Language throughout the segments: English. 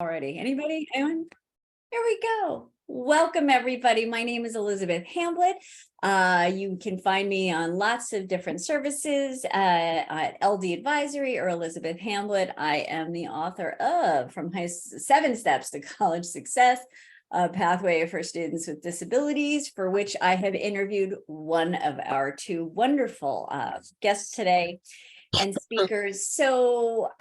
Already. Anybody? Anyone? Here we go. Welcome, everybody. My name is Elizabeth Hamblet. You can find me on lots of different services at LD Advisory or Elizabeth Hamblet. I am the author of From 7 Steps to College Success, a pathway for students with disabilities, for which I have interviewed one of our two wonderful guests today and speakers. So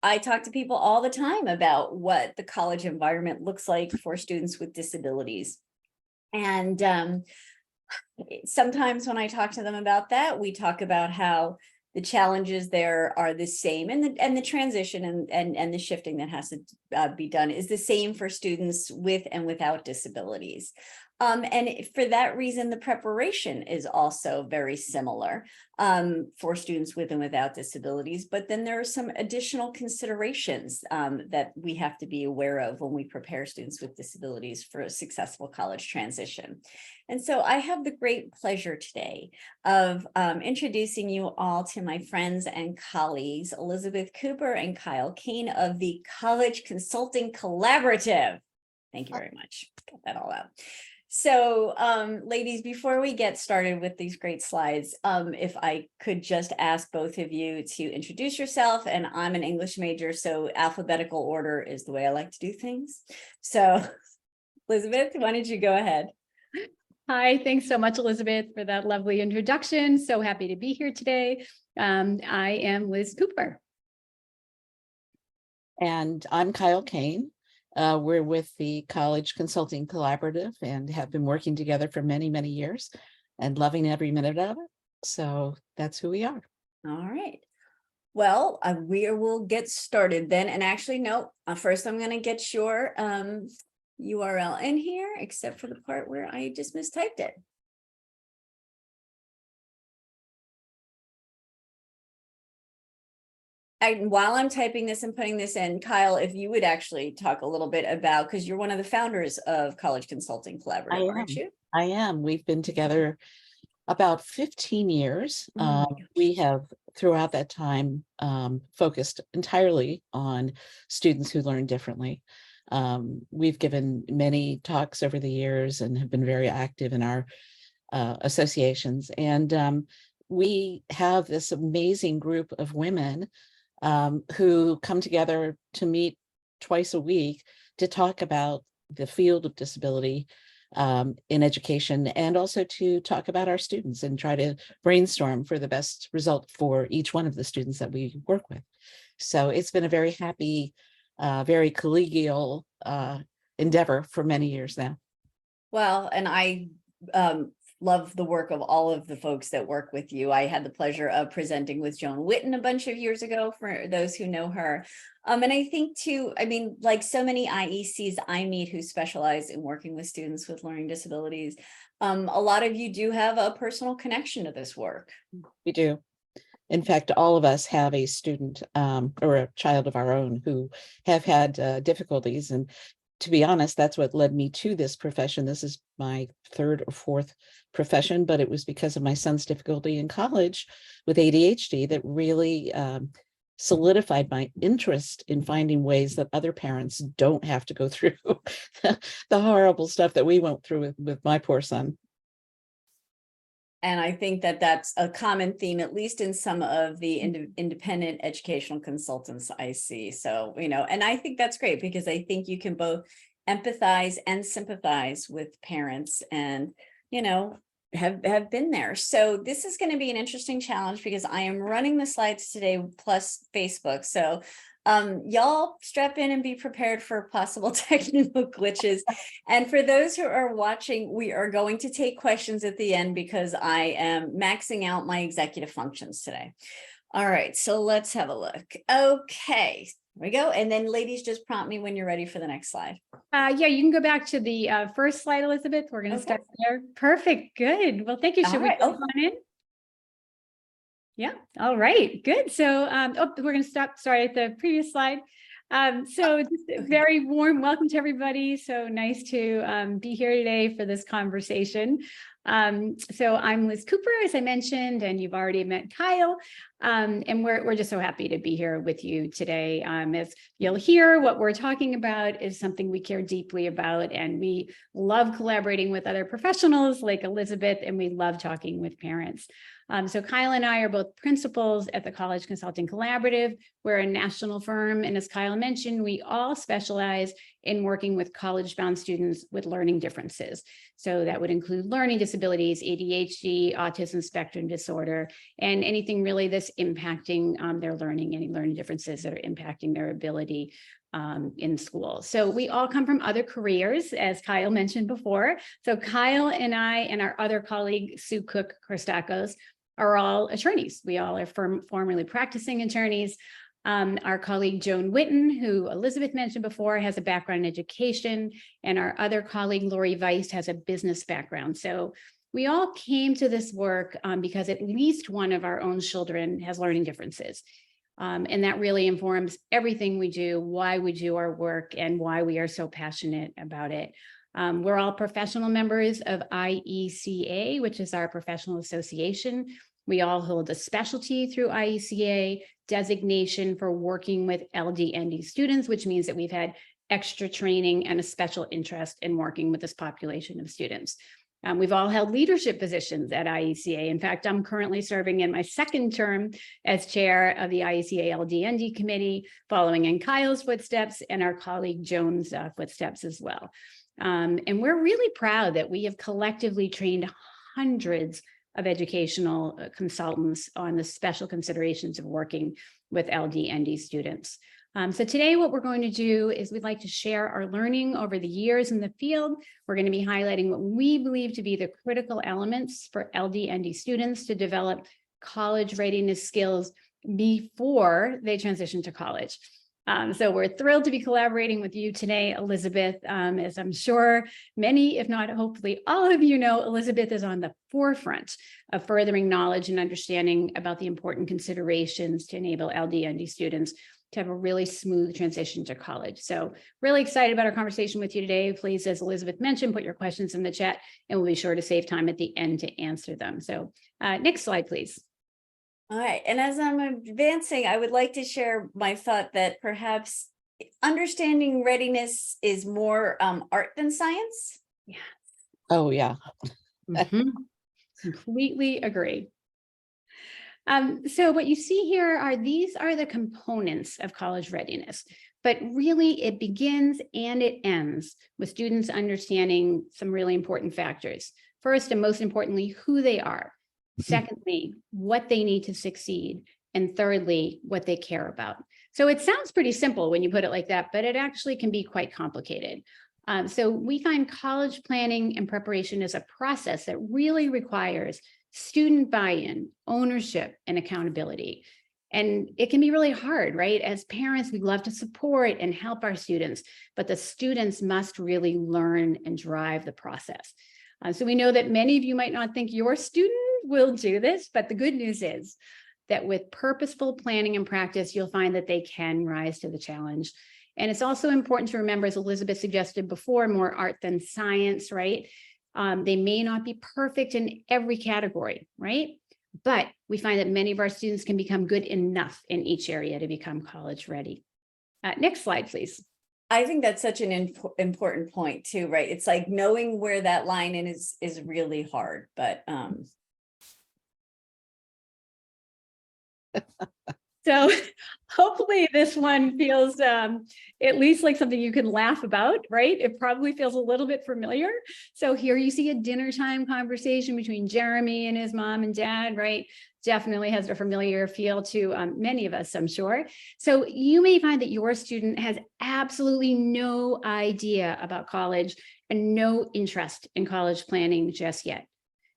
I talk to people all the time about what the college environment looks like for students with disabilities. And sometimes when I talk to them about that, we talk about how the challenges there are the same, and the transition and the shifting that has to be done is the same for students with and without disabilities. And for that reason, the preparation is also very similar for students with and without disabilities. But then there are some additional considerations that we have to be aware of when we prepare students with disabilities for a successful college transition. And so I have the great pleasure today of introducing you all to my friends and colleagues, Elizabeth Cooper and Kyle Kane of the College Consulting Collaborative. Thank you very much. Got that all out. So, ladies, before we get started with these great slides, if I could just ask both of you to introduce yourself. And I'm an English major, so alphabetical order is the way I like to do things. So, Elizabeth, why don't you go ahead? Hi, thanks so much, Elizabeth, for that lovely introduction. So happy to be here today. I am Liz Cooper. And I'm Kyle Kane. We're with the College Consulting Collaborative and have been working together for many, many years and loving every minute of it. So that's who we are. All right. Well, we will get started then. And actually, no, first I'm going to get your URL in here, except for the part where I just mistyped it. And while I'm typing this and putting this in, Kyle, if you would actually talk a little bit about, because you're one of the founders of College Consulting Collaborative, aren't you? I am. We've been together about 15 years. We have, throughout that time, focused entirely on students who learn differently. We've given many talks over the years and have been very active in our associations. And we have this amazing group of women who come together to meet twice a week to talk about the field of disability in education, and also to talk about our students and try to brainstorm for the best result for each one of the students that we work with. So it's been a very happy, very collegial endeavor for many years now. Well, and I love the work of all of the folks that work with you. I had the pleasure of presenting with Joan Witten a bunch of years ago, for those who know her. And I think too, I mean, like so many IECs I meet who specialize in working with students with learning disabilities, a lot of you do have a personal connection to this work. We do. In fact, all of us have a student or a child of our own who have had difficulties. And to be honest, that's what led me to this profession. This is my third or fourth profession, but it was because of my son's difficulty in college with ADHD that really solidified my interest in finding ways that other parents don't have to go through the horrible stuff that we went through with my poor son. And I think that that's a common theme, at least in some of the independent educational consultants I see. So, you know, and I think that's great because I think you can both empathize and sympathize with parents and, you know, have been there. So this is going to be an interesting challenge because I am running the slides today plus Facebook. So y'all strap in and be prepared for possible technical glitches. And for those who are watching, we are going to take questions at the end because I am maxing out my executive functions today. All right, so let's have a look. Okay, here we go. And then ladies, just prompt me when you're ready for the next slide. Yeah, you can go back to the first slide, Elizabeth. We're going to start there. Perfect. Good. Well, thank you. Should we go on in? Yeah. All right. Good. So we're going to start at the previous slide. So just a very warm welcome to everybody. So nice to be here today for this conversation. So I'm Liz Cooper, as I mentioned, and you've already met Kyle. And we're just so happy to be here with you today. As you'll hear, what we're talking about is something we care deeply about, and we love collaborating with other professionals like Elizabeth, and we love talking with parents. So Kyle and I are both principals at the College Consulting Collaborative. We're a national firm, and as Kyle mentioned, we all specialize in working with college-bound students with learning differences. So that would include learning disabilities, ADHD, autism spectrum disorder, and anything really that's impacting their learning, any learning differences that are impacting their ability in school. So we all come from other careers, as Kyle mentioned before. So Kyle and I and our other colleague, Sue Cook-Christakos, are all attorneys. We all are formerly practicing attorneys. Our colleague Joan Witten, who Elizabeth mentioned before, has a background in education, and our other colleague Lori Weiss has a business background. So we all came to this work because at least one of our own children has learning differences. And that really informs everything we do, why we do our work, and why we are so passionate about it. We're all professional members of IECA, which is our professional association. We all hold a specialty through IECA designation for working with LD/ND students, which means that we've had extra training and a special interest in working with this population of students. We've all held leadership positions at IECA. In fact, I'm currently serving in my second term as chair of the IECA LD/ND committee, following in Kyle's footsteps and our colleague Joan's footsteps as well. And we're really proud that we have collectively trained hundreds of educational consultants on the special considerations of working with LD/ND students. So today what we're going to do is we'd like to share our learning over the years in the field. We're going to be highlighting what we believe to be the critical elements for LD/ND students to develop college readiness skills before they transition to college. So we're thrilled to be collaborating with you today, Elizabeth. As I'm sure many, if not hopefully all of you know, Elizabeth is on the forefront of furthering knowledge and understanding about the important considerations to enable LD/ND students to have a really smooth transition to college. So really excited about our conversation with you today. Please, as Elizabeth mentioned, put your questions in the chat, and we'll be sure to save time at the end to answer them. So next slide, please. All right, and as I'm advancing, I would like to share my thought that perhaps understanding readiness is more art than science. Yeah. Oh, yeah. Completely agree. So what you see here are these are the components of college readiness, but really it begins and it ends with students understanding some really important factors. First, and most importantly, who they are. Secondly, what they need to succeed. And thirdly, what they care about. So it sounds pretty simple when you put it like that, but it actually can be quite complicated. So we find college planning and preparation is a process that really requires student buy-in, ownership, and accountability. And it can be really hard, right? As parents, we love to support and help our students, but the students must really learn and drive the process. So we know that many of you might not think your student will do this, but the good news is that with purposeful planning and practice, you'll find that they can rise to the challenge. And it's also important to remember, as Elizabeth suggested before, more art than science, right? They may not be perfect in every category, right? But we find that many of our students can become good enough in each area to become college ready. Next slide, please. I think that's such an important point too, right? It's like knowing where that line is really hard, but so hopefully this one feels at least like something you can laugh about, right? It probably feels a little bit familiar. So here you see a dinner time conversation between Jeremy and his mom and dad, right? Definitely has a familiar feel to many of us, I'm sure. So you may find that your student has absolutely no idea about college and no interest in college planning just yet.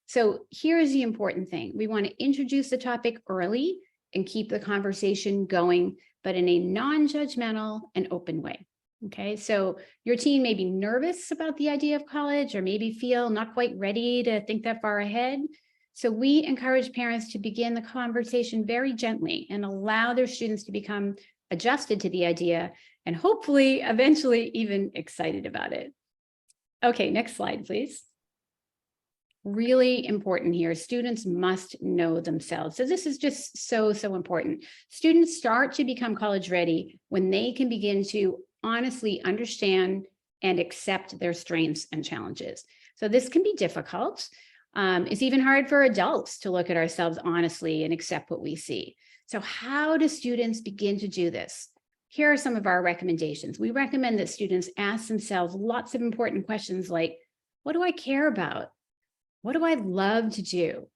So here's the important thing. We want to introduce the topic early and keep the conversation going, but in a non-judgmental and open way. Okay, so your teen may be nervous about the idea of college or maybe feel not quite ready to think that far ahead. So we encourage parents to begin the conversation very gently and allow their students to become adjusted to the idea and hopefully eventually even excited about it. Okay, next slide, please. really important here. Students must know themselves. So this is just so important. Students start to become college ready when they can begin to honestly understand and accept their strengths and challenges. So this can be difficult. It's even hard for adults to look at ourselves honestly and accept what we see. So how do students begin to do this? Here are some of our recommendations. We recommend that students ask themselves lots of important questions like, what do I care about? What do I love to do?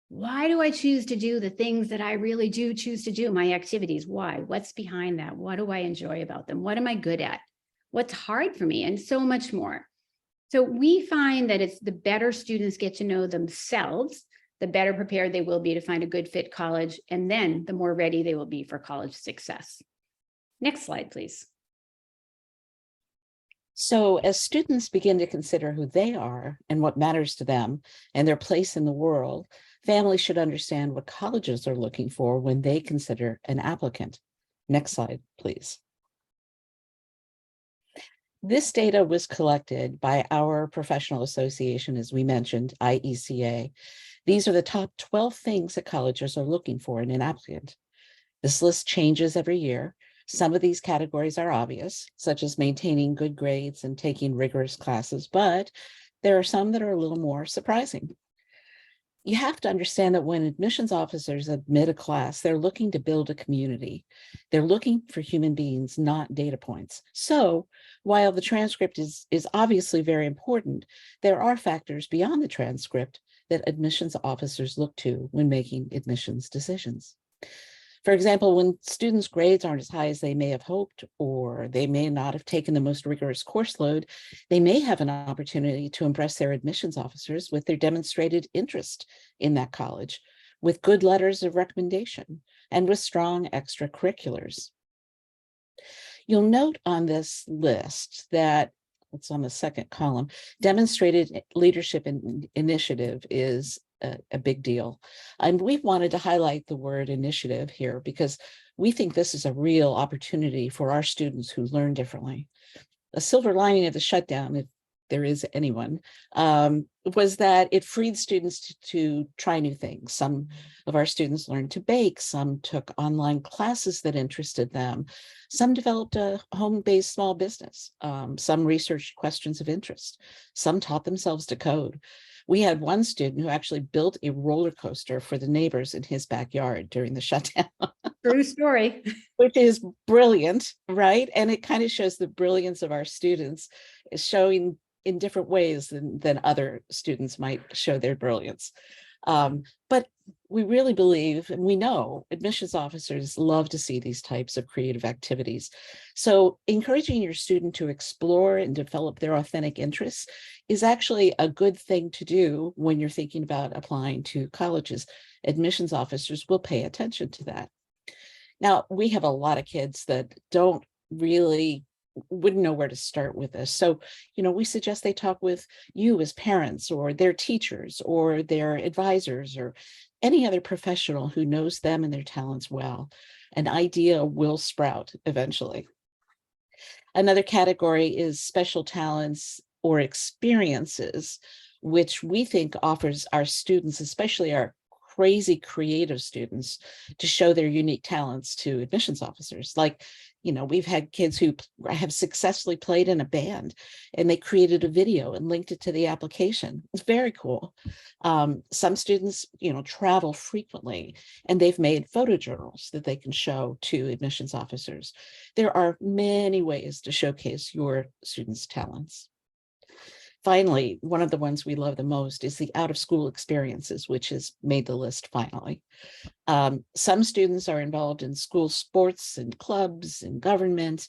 Why do I choose to do the things that I really do choose to do, my activities? Why? What's behind that? What do I enjoy about them? What am I good at? What's hard for me? And so much more. So we find that it's the better students get to know themselves, the better prepared they will be to find a good fit college, and then the more ready they will be for college success. Next slide, please. So as students begin to consider who they are and what matters to them and their place in the world, families should understand what colleges are looking for when they consider an applicant. Next slide, please. This data was collected by our professional association, as we mentioned, IECA. These are the top 12 things that colleges are looking for in an applicant. This list changes every year. Some of these categories are obvious, such as maintaining good grades and taking rigorous classes, but there are some that are a little more surprising. You have to understand that when admissions officers admit a class, they're looking to build a community. They're looking for human beings, not data points. So while the transcript is obviously very important, there are factors beyond the transcript that admissions officers look to when making admissions decisions. For example, when students' grades aren't as high as they may have hoped, or they may not have taken the most rigorous course load, they may have an opportunity to impress their admissions officers with their demonstrated interest in that college, with good letters of recommendation, and with strong extracurriculars. You'll note on this list that it's on the second column, demonstrated leadership and initiative is a big deal. And we wanted to highlight the word initiative here because we think this is a real opportunity for our students who learn differently. A silver lining of the shutdown, if there is anyone, was that it freed students to try new things. Some of our students learned to bake, some took online classes that interested them, some developed a home-based small business, some researched questions of interest, some taught themselves to code. We had one student who actually built a roller coaster for the neighbors in his backyard during the shutdown. True story. Which is brilliant, right? And it kind of shows the brilliance of our students, showing in different ways than other students might show their brilliance. But we really believe, and we know, admissions officers love to see these types of creative activities. So encouraging your student to explore and develop their authentic interests is actually a good thing to do when you're thinking about applying to colleges. Admissions officers will pay attention to that. Now, we have a lot of kids that wouldn't know where to start with this. So, we suggest they talk with you as parents or their teachers or their advisors or any other professional who knows them and their talents well. An idea will sprout eventually. Another category is special talents or experiences, which we think offers our students, especially our crazy creative students, to show their unique talents to admissions officers. Like, we've had kids who have successfully played in a band and they created a video and linked it to the application. It's very cool. Some students, travel frequently and they've made photojournals that they can show to admissions officers. There are many ways to showcase your students' talents. Finally, one of the ones we love the most is the out-of-school experiences, which has made the list finally. Some students are involved in school sports and clubs and government,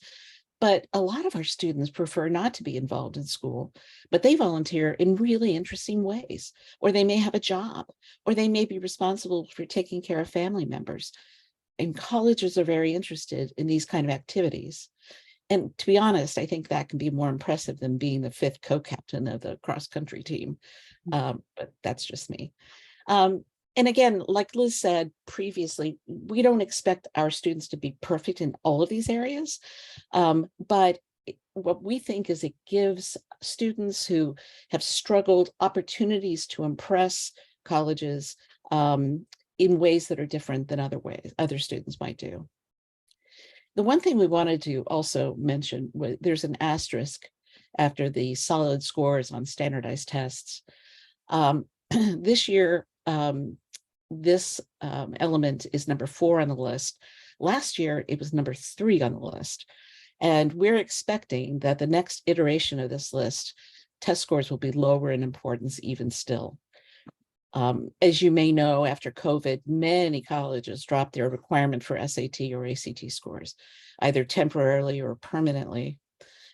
but a lot of our students prefer not to be involved in school, but they volunteer in really interesting ways, or they may have a job, or they may be responsible for taking care of family members. And colleges are very interested in these kind of activities. And to be honest, I think that can be more impressive than being the 5th co-captain of the cross-country team. But that's just me. And again, like Liz said previously, we don't expect our students to be perfect in all of these areas, but what we think is it gives students who have struggled opportunities to impress colleges in ways that are different than other students might do. The one thing we wanted to also mention was there's an asterisk after the solid scores on standardized tests. This year, this element is number 4 on the list. Last year, it was number 3 on the list. And we're expecting that the next iteration of this list, test scores will be lower in importance even still. As you may know, after COVID, many colleges dropped their requirement for SAT or ACT scores, either temporarily or permanently.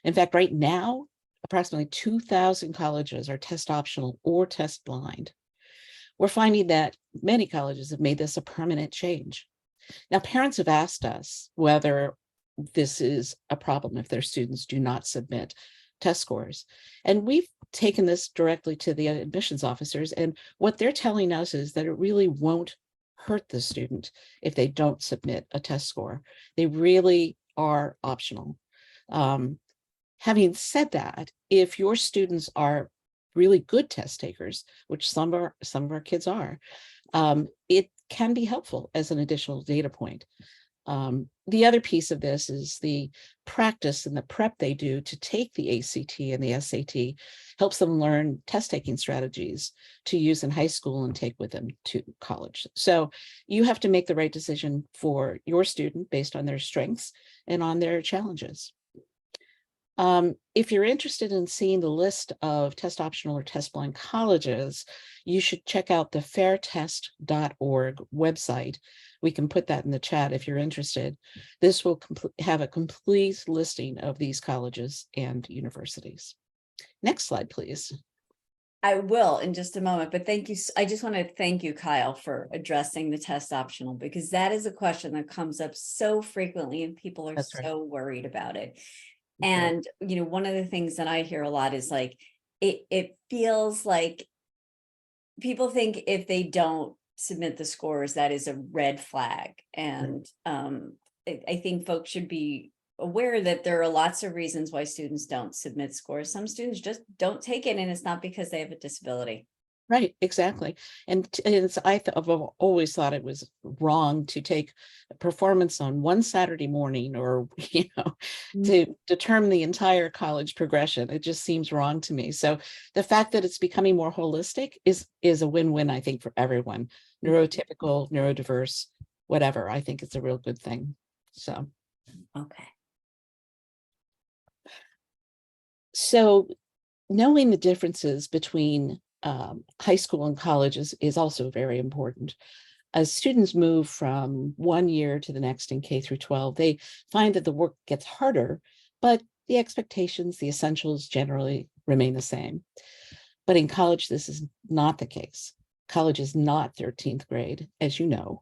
In fact, right now, approximately 2,000 colleges are test optional or test blind. We're finding that many colleges have made this a permanent change. Now, parents have asked us whether this is a problem if their students do not submit test scores. And we've taken this directly to the admissions officers, and what they're telling us is that it really won't hurt the student if they don't submit a test score. They really are optional. Having said that, if your students are really good test takers, which some of our kids are, it can be helpful as an additional data point. The other piece of this is the practice and the prep they do to take the ACT and the SAT helps them learn test taking strategies to use in high school and take with them to college. So you have to make the right decision for your student based on their strengths and on their challenges. If you're interested in seeing the list of test optional or test blind colleges, you should check out the fairtest.org website. We can put that in the chat if you're interested. This will have a complete listing of these colleges and universities. Next slide, please. I will in just a moment, but thank you. I just want to thank you, Kyle, for addressing the test optional, because that is a question that comes up so frequently and people are That's right. so worried about it. That's right. And, you know, one of the things that I hear a lot is like, it feels like people think if they don't submit the scores, that is a red flag. And I think folks should be aware that there are lots of reasons why students don't submit scores. Some students just don't take it, and it's not because they have a disability. Right, exactly. And I've always thought it was wrong to take performance on one Saturday morning or, to determine the entire college progression. It just seems wrong to me. So the fact that it's becoming more holistic is a win-win, I think, for everyone. Neurotypical, neurodiverse, whatever. I think it's a real good thing. So. Okay. So knowing the differences between high school and colleges is also very important. As students move from one year to the next in K through 12, they find that the work gets harder, but the expectations, the essentials generally remain the same. But in college, this is not the case. College is not 13th grade, as you know.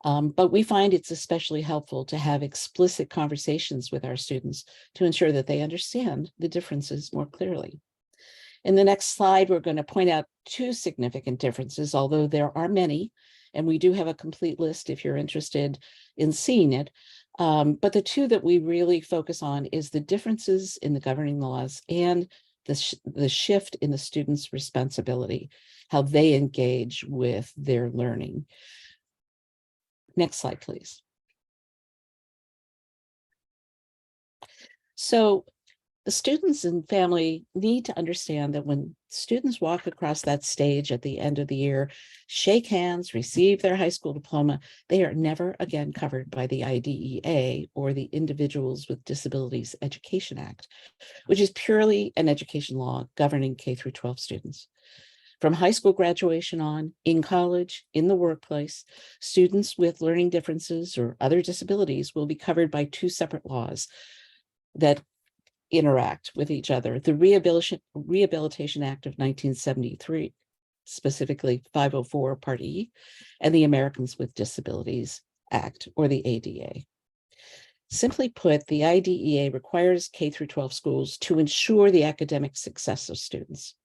But we find it's especially helpful to have explicit conversations with our students to ensure that they understand the differences more clearly. In the next slide, we're going to point out 2 significant differences, although there are many, and we do have a complete list if you're interested in seeing it. But the 2 that we really focus on is the differences in the governing laws and the shift in the students' responsibility, how they engage with their learning. Next slide, please. So the students and family need to understand that when students walk across that stage at the end of the year, shake hands, receive their high school diploma, they are never again covered by the IDEA or the Individuals with Disabilities Education Act, which is purely an education law governing K through 12 students. From high school graduation on, in college, in the workplace, students with learning differences or other disabilities will be covered by 2 separate laws that interact with each other. The Rehabilitation Act of 1973, specifically 504 Part E, and the Americans with Disabilities Act, or the ADA. Simply put, the IDEA requires K through 12 schools to ensure the academic success of students.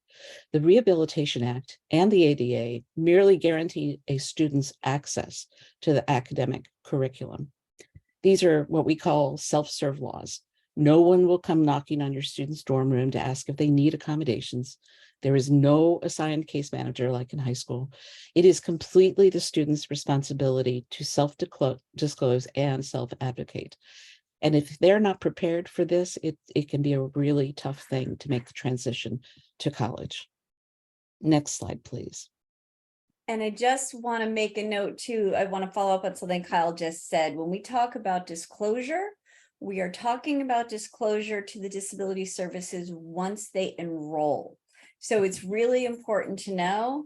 The Rehabilitation Act and the ADA merely guarantee a student's access to the academic curriculum. These are what we call self-serve laws. No one will come knocking on your student's dorm room to ask if they need accommodations. There is no assigned case manager like in high school. It is completely the student's responsibility to self-disclose and self-advocate. And if they're not prepared for this, it can be a really tough thing to make the transition to college. Next slide, please. And I just want to make a note too. I want to follow up on something Kyle just said. When we talk about disclosure, we are talking about disclosure to the disability services once they enroll. So it's really important to know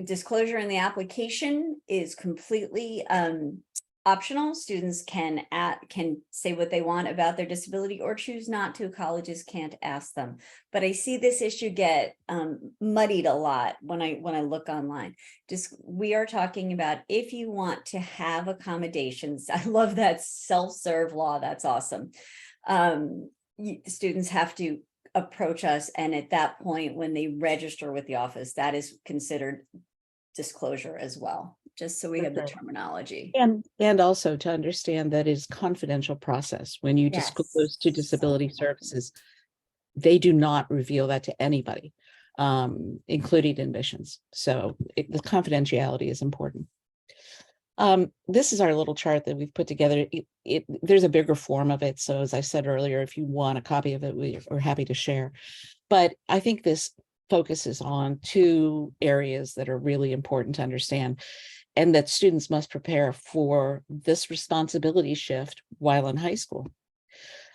disclosure in the application is completely optional. Students can say what they want about their disability or choose not to. Colleges can't ask them. But I see this issue get muddied a lot when I look online. We are talking about if you want to have accommodations. I love that self-serve law. That's awesome. Students have to approach us, and at that point, when they register with the office, that is considered disclosure as well. Just so we have the terminology. And also to understand that it's confidential process. When you disclose to disability services, they do not reveal that to anybody, including admissions. So the confidentiality is important. This is our little chart that we've put together. There's a bigger form of it. So as I said earlier, if you want a copy of it, we're happy to share. But I think this focuses on two areas that are really important to understand, and that students must prepare for this responsibility shift while in high school.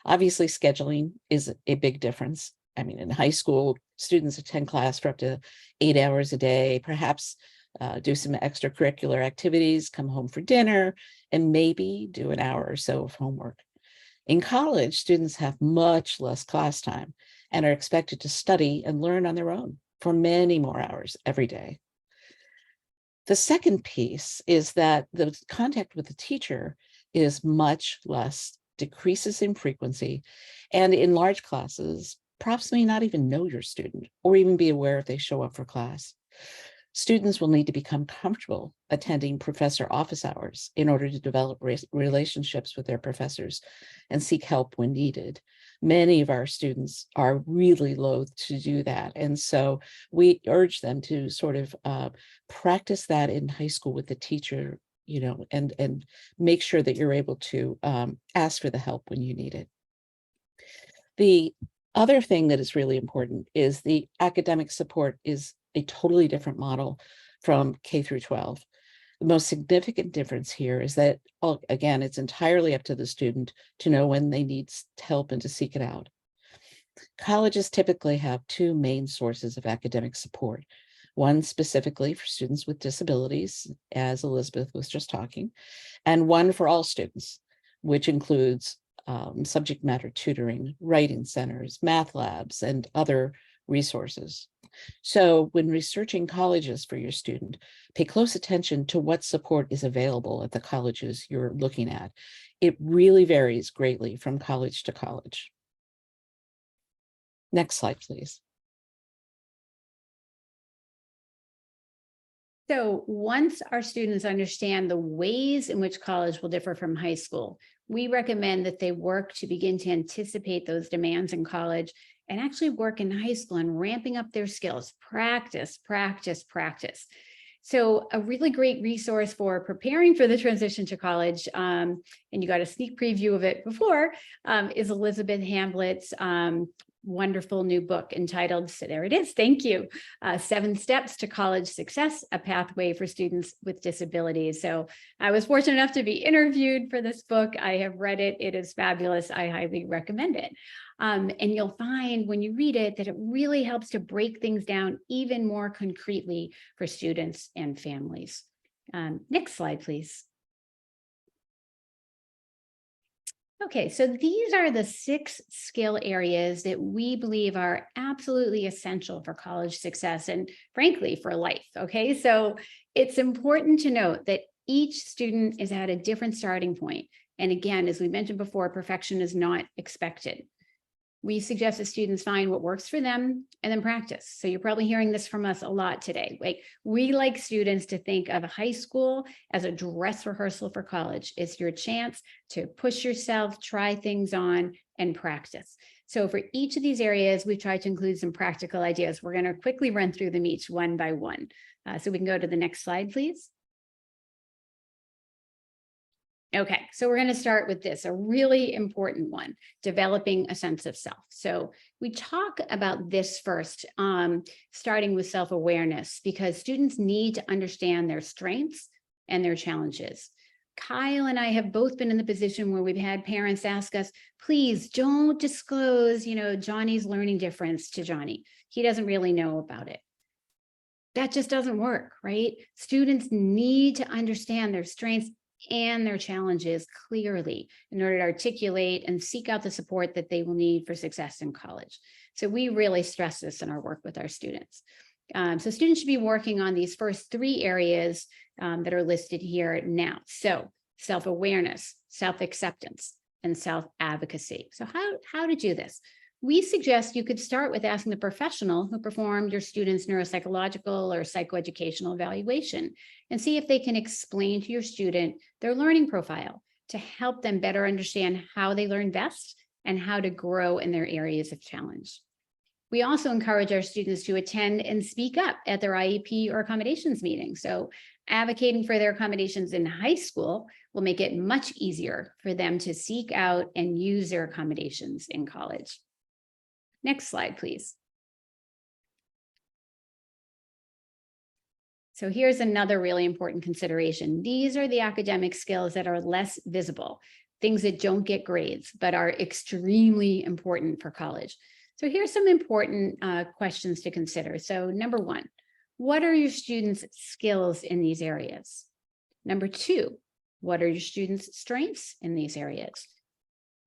Obviously, scheduling is a big difference. I mean, in high school, students attend class for up to 8 hours a day, perhaps do some extracurricular activities, come home for dinner, and maybe do an hour or so of homework. In college, students have much less class time and are expected to study and learn on their own for many more hours every day. The second piece is that the contact with the teacher is much less, decreases in frequency, and in large classes, profs may not even know your student or even be aware if they show up for class. Students will need to become comfortable attending professor office hours in order to develop relationships with their professors and seek help when needed. Many of our students are really loath to do that. And so we urge them to sort of practice that in high school with the teacher, you know, and make sure that you're able to ask for the help when you need it. The other thing that is really important is the academic support is a totally different model from K through 12. The most significant difference here is that, again, it's entirely up to the student to know when they need help and to seek it out. Colleges typically have two main sources of academic support. One specifically for students with disabilities, as Elizabeth was just talking, and one for all students, which includes subject matter tutoring, writing centers, math labs, and other resources. So when researching colleges for your student, pay close attention to what support is available at the colleges you're looking at. It really varies greatly from college to college. Next slide, please. So once our students understand the ways in which college will differ from high school, we recommend that they work to begin to anticipate those demands in college and actually work in high school and ramping up their skills. Practice, practice, practice. So a really great resource for preparing for the transition to college, and you got a sneak preview of it before, is Elizabeth Hamblet's wonderful new book entitled, so there it is, thank you, 7 Steps to College Success, a Pathway for Students with Disabilities. So I was fortunate enough to be interviewed for this book. I have read it. It is fabulous. I highly recommend it. And you'll find when you read it that it really helps to break things down even more concretely for students and families. Next slide, please. Okay, so these are the 6 skill areas that we believe are absolutely essential for college success and frankly for life. Okay, so it's important to note that each student is at a different starting point. And again, as we mentioned before, perfection is not expected. we suggest that students find what works for them and then practice. So you're probably hearing this from us a lot today. Like, we like students to think of high school as a dress rehearsal for college. It's your chance to push yourself, try things on, and practice. So for each of these areas, we try to include some practical ideas. We're going to quickly run through them each one by one. So we can go to the next slide, please. Okay, so we're going to start with this, a really important one, developing a sense of self. So we talk about this first, starting with self-awareness, because students need to understand their strengths and their challenges. Kyle and I have both been in the position where we've had parents ask us, please don't disclose, Johnny's learning difference to Johnny. He doesn't really know about it. That just doesn't work, right? Students need to understand their strengths and their challenges clearly in order to articulate and seek out the support that they will need for success in college. So we really stress this in our work with our students. So students should be working on these first three areas that are listed here now. So self-awareness, self-acceptance, and self-advocacy. So how to do this? We suggest you could start with asking the professional who performed your student's neuropsychological or psychoeducational evaluation and see if they can explain to your student their learning profile to help them better understand how they learn best and how to grow in their areas of challenge. We also encourage our students to attend and speak up at their IEP or accommodations meeting. So advocating for their accommodations in high school will make it much easier for them to seek out and use their accommodations in college. Next slide, please. So here's another really important consideration. These are the academic skills that are less visible, things that don't get grades, but are extremely important for college. So here's some important questions to consider. So number one, what are your students' skills in these areas? Number two, what are your students' strengths in these areas?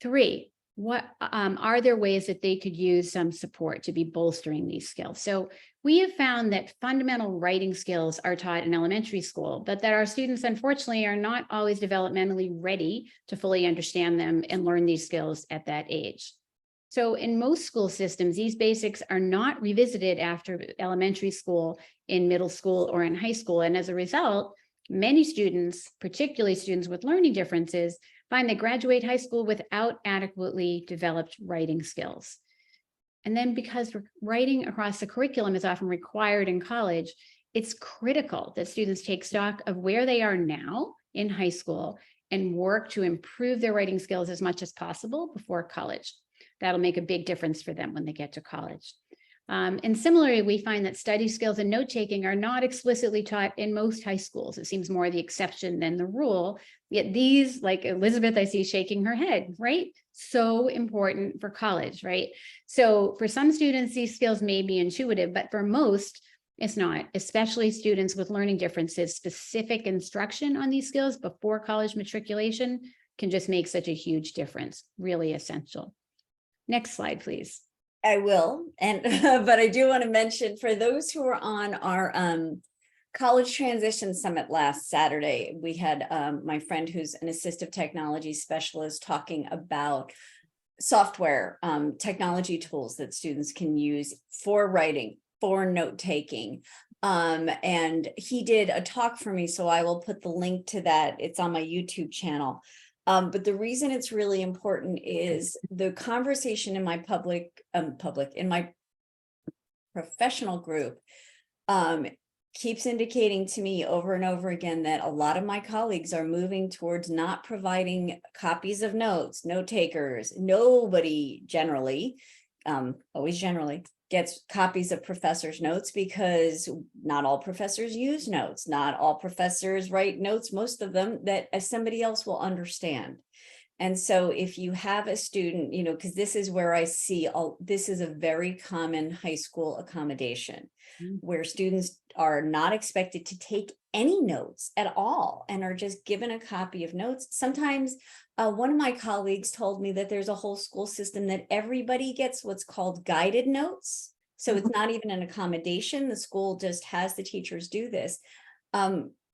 Three, what are there ways that they could use some support to be bolstering these skills? So we have found that fundamental writing skills are taught in elementary school, but that our students, unfortunately, are not always developmentally ready to fully understand them and learn these skills at that age. So in most school systems, these basics are not revisited after elementary school, in middle school, or in high school. And as a result, many students, particularly students with learning differences, find they graduate high school without adequately developed writing skills. And then because writing across the curriculum is often required in college, it's critical that students take stock of where they are now in high school and work to improve their writing skills as much as possible before college. That'll make a big difference for them when they get to college. And similarly, we find that study skills and note-taking are not explicitly taught in most high schools. It seems more the exception than the rule. Yet these, like Elizabeth, I see shaking her head, right? So important for college, right? So for some students, these skills may be intuitive, but for most, it's not, especially students with learning differences. Specific instruction on these skills before college matriculation can just make such a huge difference, really essential. Next slide, please. I will, and but I do want to mention for those who were on our college transition summit last Saturday, we had my friend who's an assistive technology specialist talking about software technology tools that students can use for writing, for note-taking. And he did a talk for me, so I will put the link to that. It's on my YouTube channel. But the reason it's really important is the conversation in my in my professional group keeps indicating to me over and over again that a lot of my colleagues are moving towards not providing copies of notes, note takers. Nobody generally, always generally, gets copies of professors' notes because not all professors use notes. Not all professors write notes, most of them that somebody else will understand. And so if you have a student, because this is where I see, this is a very common high school accommodation where students are not expected to take any notes at all and are just given a copy of notes. Sometimes one of my colleagues told me that there's a whole school system that everybody gets what's called guided notes. So it's not even an accommodation. The school just has the teachers do this.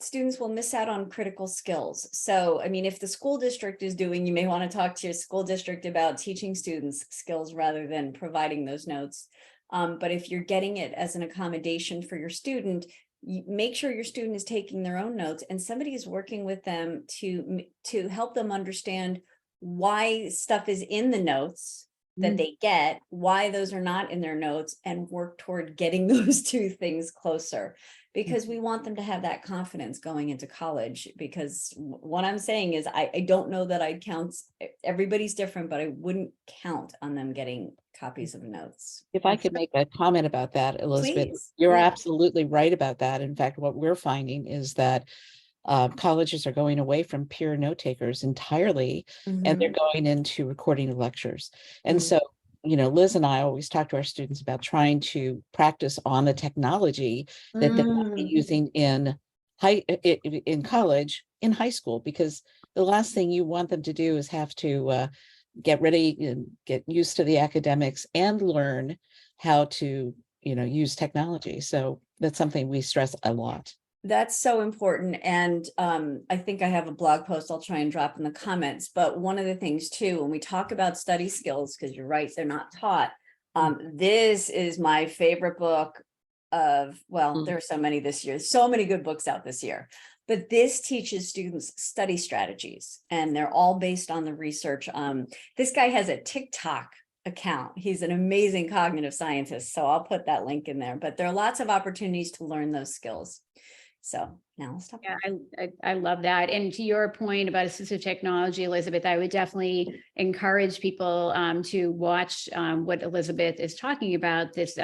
students will miss out on critical skills. So, I mean, if the school district is doing, you may want to talk to your school district about teaching students skills rather than providing those notes. But if you're getting it as an accommodation for your student, make sure your student is taking their own notes and somebody is working with them to help them understand why stuff is in the notes that they get, why those are not in their notes, and work toward getting those two things closer, because we want them to have that confidence going into college. Because what I'm saying is I don't know that I'd count, everybody's different, but I wouldn't count on them getting copies of notes. If I could make a comment about that, Elizabeth, Please. you're Yeah. absolutely right about that. In fact, what we're finding is that colleges are going away from peer note takers entirely, and they're going into recording lectures. And so, you know, Liz and I always talk to our students about trying to practice on the technology that they might be using in college, in high school, because the last thing you want them to do is have to get ready and get used to the academics and learn how to, you know, use technology. So that's something we stress a lot. That's so important. And I think I have a blog post I'll try and drop in the comments. But one of the things too, when we talk about study skills, because you're right, they're not taught. This is my favorite book of, well, there are so many this year, so many good books out this year. But this teaches students study strategies, and they're all based on the research. This guy has a TikTok account. He's an amazing cognitive scientist. So I'll put that link in there. But there are lots of opportunities to learn those skills. So now let's talk. Yeah, I love that. And to your point about assistive technology, Elizabeth, I would definitely encourage people to watch what Elizabeth is talking about, this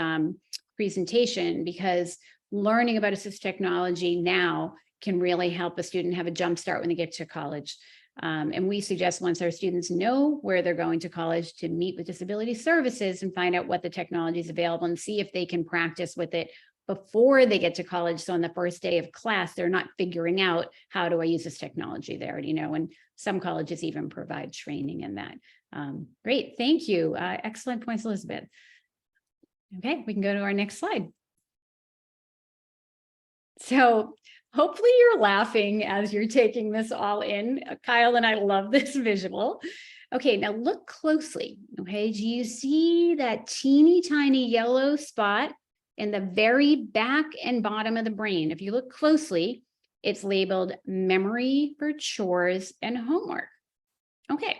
presentation, because learning about assistive technology now can really help a student have a jump start when they get to college. And we suggest, once our students know where they're going to college, to meet with disability services and find out what the technology is available and see if they can practice with it before they get to college. So on the first day of class, they're not figuring out, how do I use this technology? They already know, and some colleges even provide training in that. Great, thank you. Excellent points, Elizabeth. Okay, we can go to our next slide. So hopefully you're laughing as you're taking this all in. Kyle and I love this visual. Okay, now look closely. Okay, do you see that teeny tiny yellow spot in the very back and bottom of the brain? If you look closely, it's labeled memory for chores and homework. Okay,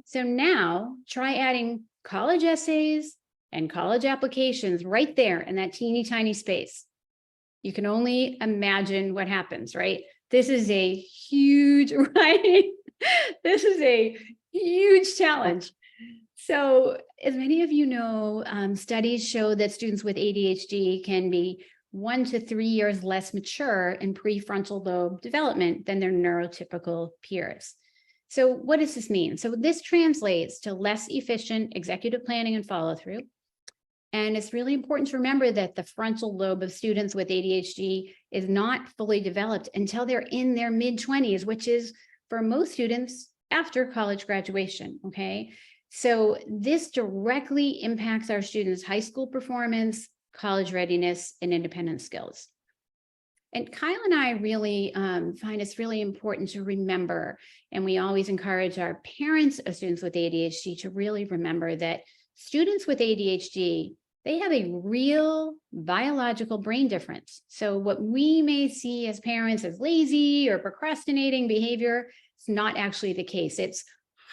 so now try adding college essays and college applications right there in that teeny tiny space. You can only imagine what happens, right? This is a huge, right? This is a huge challenge. So as many of you know, studies show that students with ADHD can be 1 to 3 years less mature in prefrontal lobe development than their neurotypical peers. So what does this mean? So this translates to less efficient executive planning and follow through. And it's really important to remember that the frontal lobe of students with ADHD is not fully developed until they're in their mid-20s, which is for most students after college graduation, okay? So this directly impacts our students' high school performance, college readiness, and independent skills. And Kyle and I really find it's really important to remember, and we always encourage our parents of students with ADHD to really remember that students with ADHD, they have a real biological brain difference. So what we may see as parents as lazy or procrastinating behavior, it's not actually the case. It's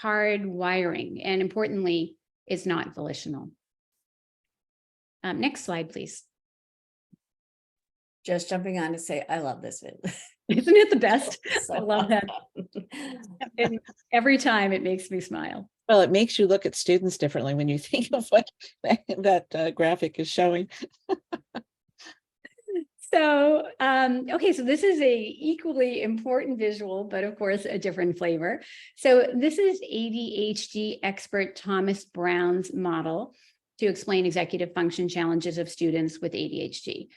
hard wiring, and importantly, it's not volitional. Next slide, please. Just jumping on to say, I love this video. Isn't it the best? So I love that. And every time it makes me smile. Well, it makes you look at students differently when you think of what that graphic is showing. So, okay, so this is a equally important visual, but of course a different flavor. So this is ADHD expert Thomas Brown's model to explain executive function challenges of students with ADHD.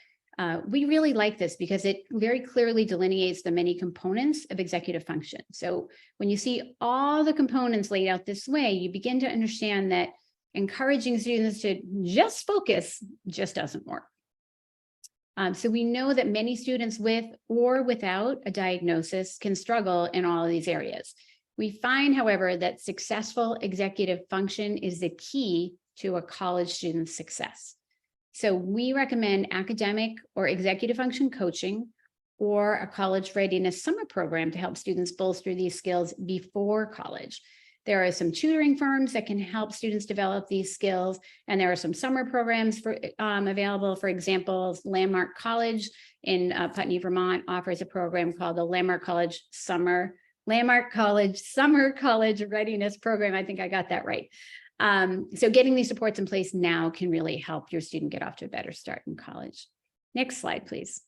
We really like this because it very clearly delineates the many components of executive function. So when you see all the components laid out this way, you begin to understand that encouraging students to just focus just doesn't work. So we know that many students with or without a diagnosis can struggle in all of these areas. We find, however, that successful executive function is the key to a college student's success. So we recommend academic or executive function coaching or a college readiness summer program to help students bolster these skills before college. There are some tutoring firms that can help students develop these skills, and there are some summer programs available. For example, Landmark College in Putney, Vermont offers a program called the Landmark College Summer College Readiness Program. I think I got that right. So getting these supports in place now can really help your student get off to a better start in college. Next slide, please.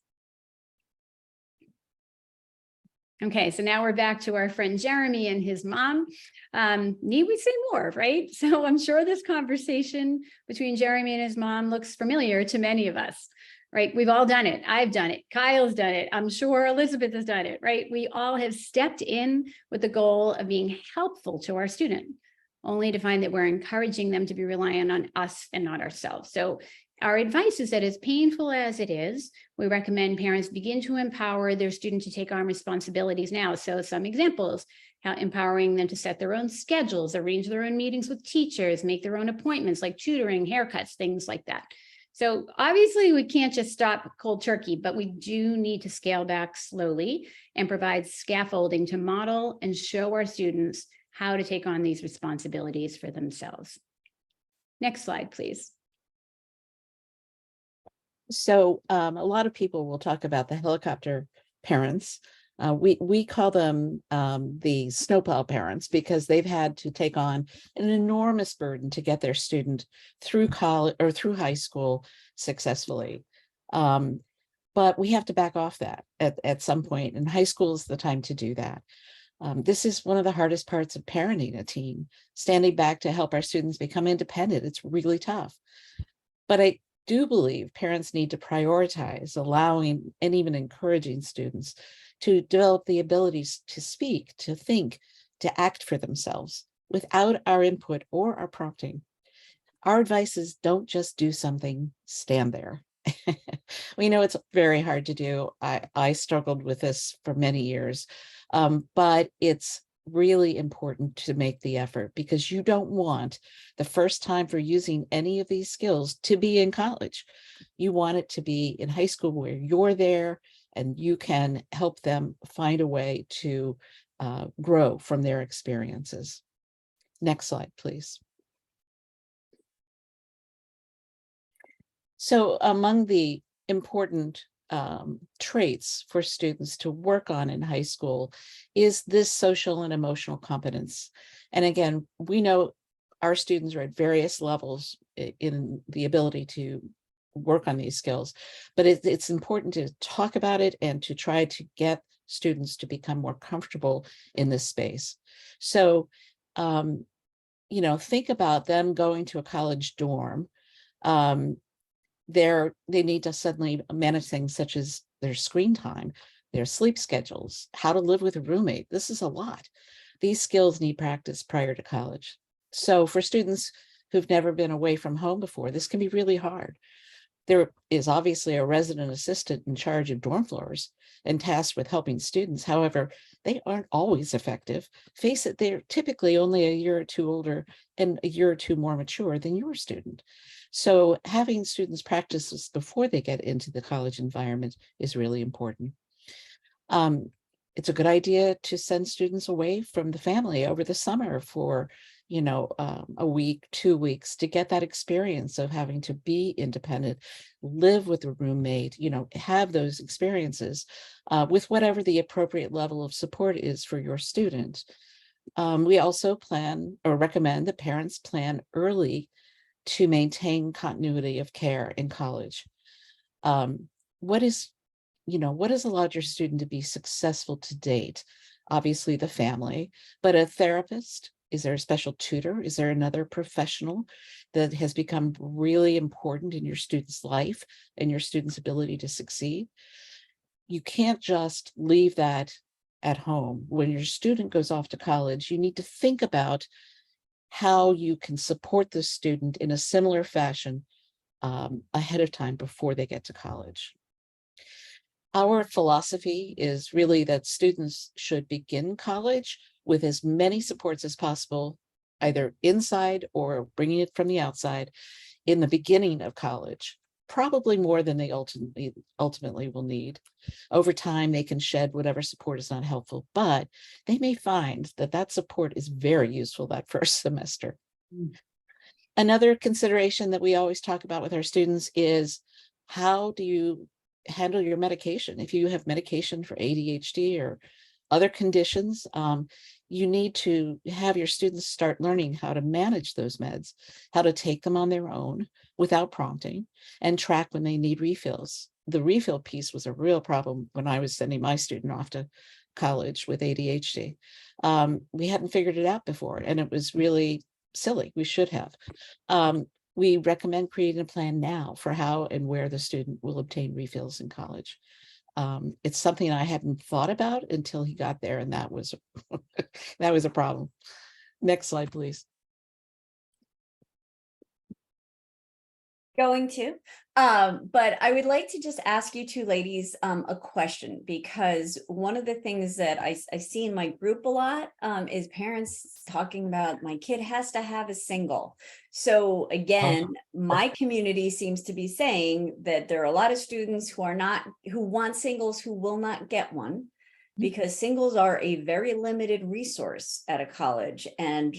Okay, so now we're back to our friend Jeremy and his mom. Need we say more, right? So I'm sure this conversation between Jeremy and his mom looks familiar to many of us, right? We've all done it. I've done it. Kyle's done it. I'm sure Elizabeth has done it, right? We all have stepped in with the goal of being helpful to our student, only to find that we're encouraging them to be reliant on us and not ourselves. So our advice is that as painful as it is, we recommend parents begin to empower their student to take on responsibilities now. So some examples, how empowering them to set their own schedules, arrange their own meetings with teachers, make their own appointments like tutoring, haircuts, things like that. So obviously we can't just stop cold turkey, but we do need to scale back slowly and provide scaffolding to model and show our students how to take on these responsibilities for themselves. Next slide, please. So a lot of people will talk about the helicopter parents. We call them the snowplow parents because they've had to take on an enormous burden to get their student through college or through high school successfully. But we have to back off that at some point, and high school is the time to do that. This is one of the hardest parts of parenting a teen, standing back to help our students become independent. It's really tough. But I do believe parents need to prioritize allowing and even encouraging students to develop the abilities to speak, to think, to act for themselves without our input or our prompting. Our advice is don't just do something, stand there. We know it's very hard to do. I struggled with this for many years, but it's really important to make the effort because you don't want the first time for using any of these skills to be in college. You want it to be in high school where you're there and you can help them find a way to grow from their experiences. Next slide, please. So among the important traits for students to work on in high school is this social and emotional competence. And again, we know our students are at various levels in the ability to work on these skills, but it's important to talk about it and to try to get students to become more comfortable in this space. So, think about them going to a college dorm. They need to suddenly manage things such as their screen time, their sleep schedules, how to live with a roommate. This is a lot. These skills need practice prior to college. So for students who've never been away from home before, this can be really hard. There is obviously a resident assistant in charge of dorm floors and tasked with helping students. However, they aren't always effective. Face it, they're typically only a year or two older and a year or two more mature than your student. So having students practice this before they get into the college environment is really important. It's a good idea to send students away from the family over the summer for, a week, 2 weeks to get that experience of having to be independent, live with a roommate, have those experiences with whatever the appropriate level of support is for your student. We also plan or recommend that parents plan early to maintain continuity of care in college. What has allowed your student to be successful to date? Obviously the family, but a therapist, is there a special tutor? Is there another professional that has become really important in your student's life and your student's ability to succeed? You can't just leave that at home. When your student goes off to college, you need to think about how you can support the student in a similar fashion ahead of time before they get to college. Our philosophy is really that students should begin college with as many supports as possible, either inside or bringing it from the outside in the beginning of college, probably more than they ultimately will need. Over time, they can shed whatever support is not helpful, but they may find that that support is very useful that first semester. Mm. Another consideration that we always talk about with our students is, how do you handle your medication? If you have medication for ADHD or other conditions, you need to have your students start learning how to manage those meds, how to take them on their own without prompting, and track when they need refills. The refill piece was a real problem when I was sending my student off to college with ADHD. We hadn't figured it out before, and it was really silly. We should have. We recommend creating a plan now for how and where the student will obtain refills in college. It's something I hadn't thought about until he got there, and that was that was a problem. Next slide, please. Going to, but I would like to just ask you two ladies a question, because one of the things that I see in my group a lot is parents talking about, my kid has to have a single. So again, my community seems to be saying that there are a lot of students who want singles who will not get one, because singles are a very limited resource at a college. And,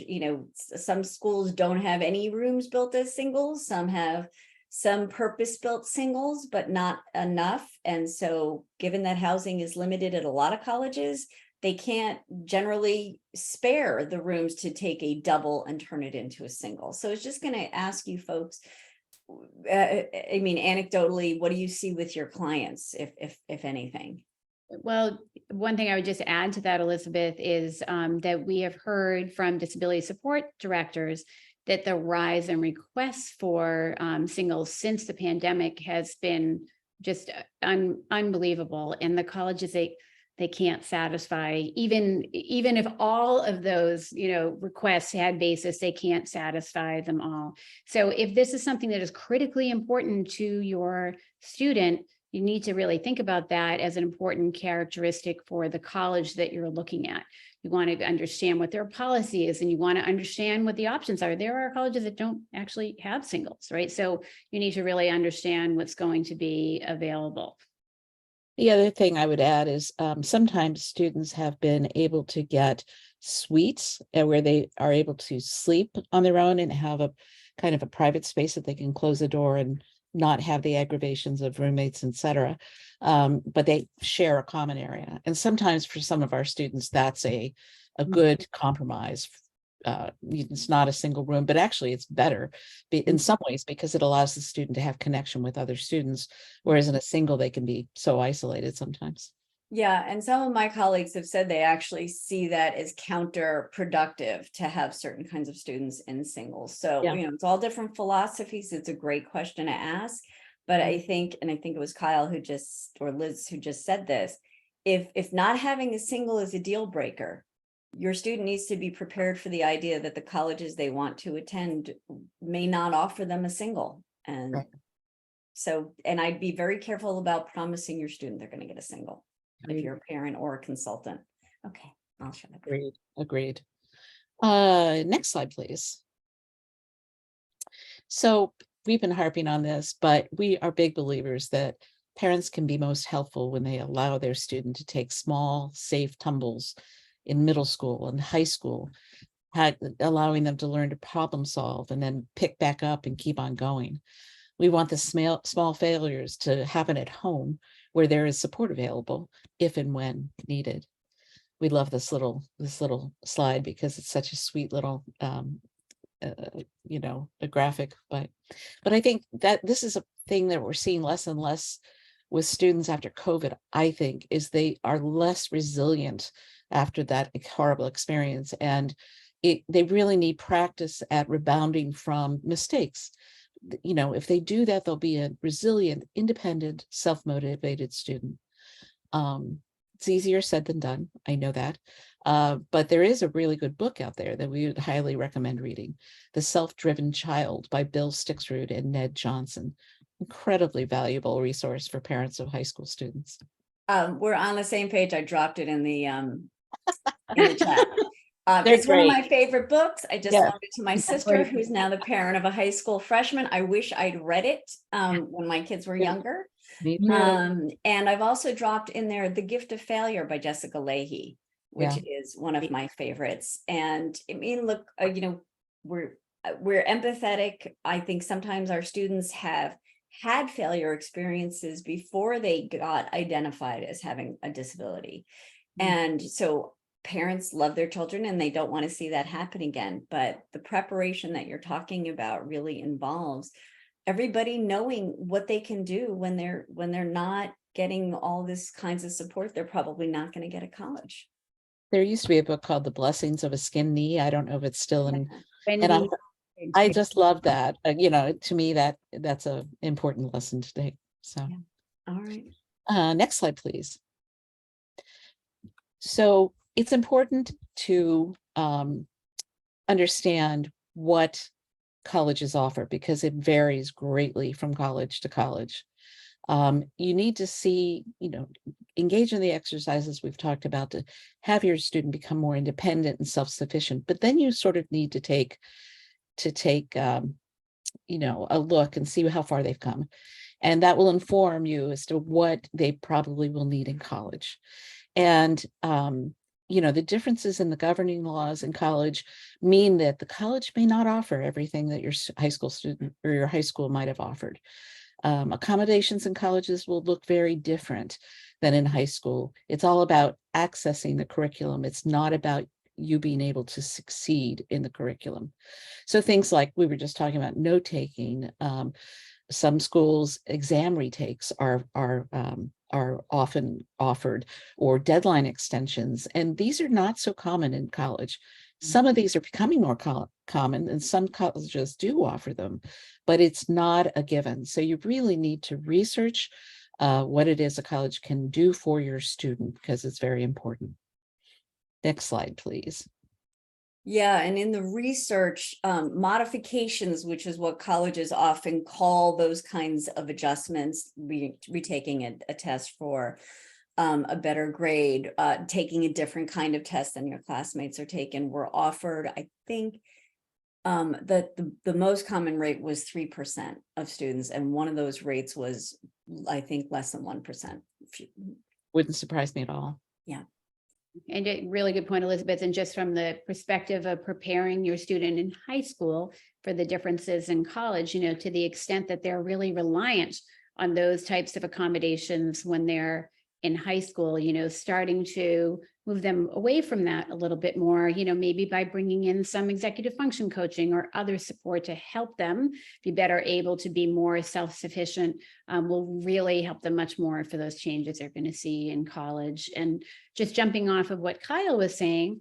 some schools don't have any rooms built as singles. Some have some purpose-built singles, but not enough. And so given that housing is limited at a lot of colleges, they can't generally spare the rooms to take a double and turn it into a single. So I was just going to ask you folks, anecdotally, what do you see with your clients, if anything? Well, one thing I would just add to that, Elizabeth, is that we have heard from disability support directors that the rise in requests for singles since the pandemic has been just unbelievable. And the colleges, they can't satisfy, even if all of those requests had basis, they can't satisfy them all. So if this is something that is critically important to your student, you need to really think about that as an important characteristic for the college that you're looking at. You want to understand what their policy is, and you want to understand what the options are. There are colleges that don't actually have singles, right? So you need to really understand what's going to be available. The other thing I would add is sometimes students have been able to get suites where they are able to sleep on their own and have a kind of a private space that they can close the door and not have the aggravations of roommates, etc. But they share a common area. And sometimes for some of our students, that's a good compromise. It's not a single room, but actually it's better in some ways, because it allows the student to have connection with other students, whereas in a single, they can be so isolated sometimes. Yeah, and some of my colleagues have said they actually see that as counterproductive to have certain kinds of students in singles. So, Yeah. it's all different philosophies. It's a great question to ask. But I think it was Kyle or Liz who just said this, if not having a single is a deal breaker, your student needs to be prepared for the idea that the colleges they want to attend may not offer them a single. And right. So, and I'd be very careful about promising your student they're going to get a single. If you're a parent or a consultant. Okay, I'll shut up. Agreed. Next slide, please. So we've been harping on this, but we are big believers that parents can be most helpful when they allow their student to take small, safe tumbles in middle school and high school, allowing them to learn to problem solve and then pick back up and keep on going. We want the small failures to happen at home, where there is support available if and when needed. We love this little slide because it's such a sweet little a graphic, but I think that this is a thing that we're seeing less and less with students after COVID. I think is they are less resilient after that horrible experience, and they really need practice at rebounding from mistakes. If they do that, they'll be a resilient, independent, self-motivated student. It's easier said than done. I know that. But there is a really good book out there that we would highly recommend reading. The Self-Driven Child by Bill Stixrud and Ned Johnson. incredibly valuable resource for parents of high school students. We're on the same page. I dropped it in the chat. They're It's one of great. my favorite books. I just Yeah. loaned it to my sister, great. who's now the parent of a high school freshman. I wish I'd read it when my kids were younger. Me too. And I've also dropped in there The Gift of Failure by Jessica Lahey, which is one of my favorites. And I mean, look, you know, we're empathetic. I think sometimes our students have had failure experiences before they got identified as having a disability. And so parents love their children and they don't want to see that happen again. But the preparation that you're talking about really involves everybody knowing what they can do when they're not getting all this kinds of support. They're probably not going to get a college. There used to be a book called The Blessings of a Skinned Knee. I don't know if it's still in. And Wendy, I just love that. You know, to me, that's a important lesson to take. So, All right. Next slide, please. So it's important to understand what colleges offer because it varies greatly from college to college. You need to see, you know, engage in the exercises we've talked about to have your student become more independent and self-sufficient, but then you sort of need to take you know, a look and see how far they've come. And that will inform you as to what they probably will need in college. And, you know, the differences in the governing laws in college mean that the college may not offer everything that your high school student or your high school might have offered. Accommodations in colleges will look very different than in high school. It's all about accessing the curriculum. It's not about you being able to succeed in the curriculum. So things like we were just talking about note taking, some schools exam retakes are often offered, or deadline extensions, and these are not so common in college. Some of these are becoming more common, and some colleges do offer them, but it's not a given. So you really need to research what it is a college can do for your student, because it's very important. Next slide, please. Yeah, and in the research, modifications, which is what colleges often call those kinds of adjustments, retaking a test for a better grade, taking a different kind of test than your classmates are taking, were offered. I think that the most common rate was 3% of students, and one of those rates was, I think, less than 1%. Wouldn't surprise me at all. Yeah. And a really good point, Elizabeth. And just from the perspective of preparing your student in high school for the differences in college, you know, to the extent that they're really reliant on those types of accommodations when they're in high school, you know, starting to move them away from that a little bit more, you know, maybe by bringing in some executive function coaching or other support to help them be better able to be more self-sufficient, will really help them much more for those changes they're going to see in college. And just jumping off of what Kyle was saying,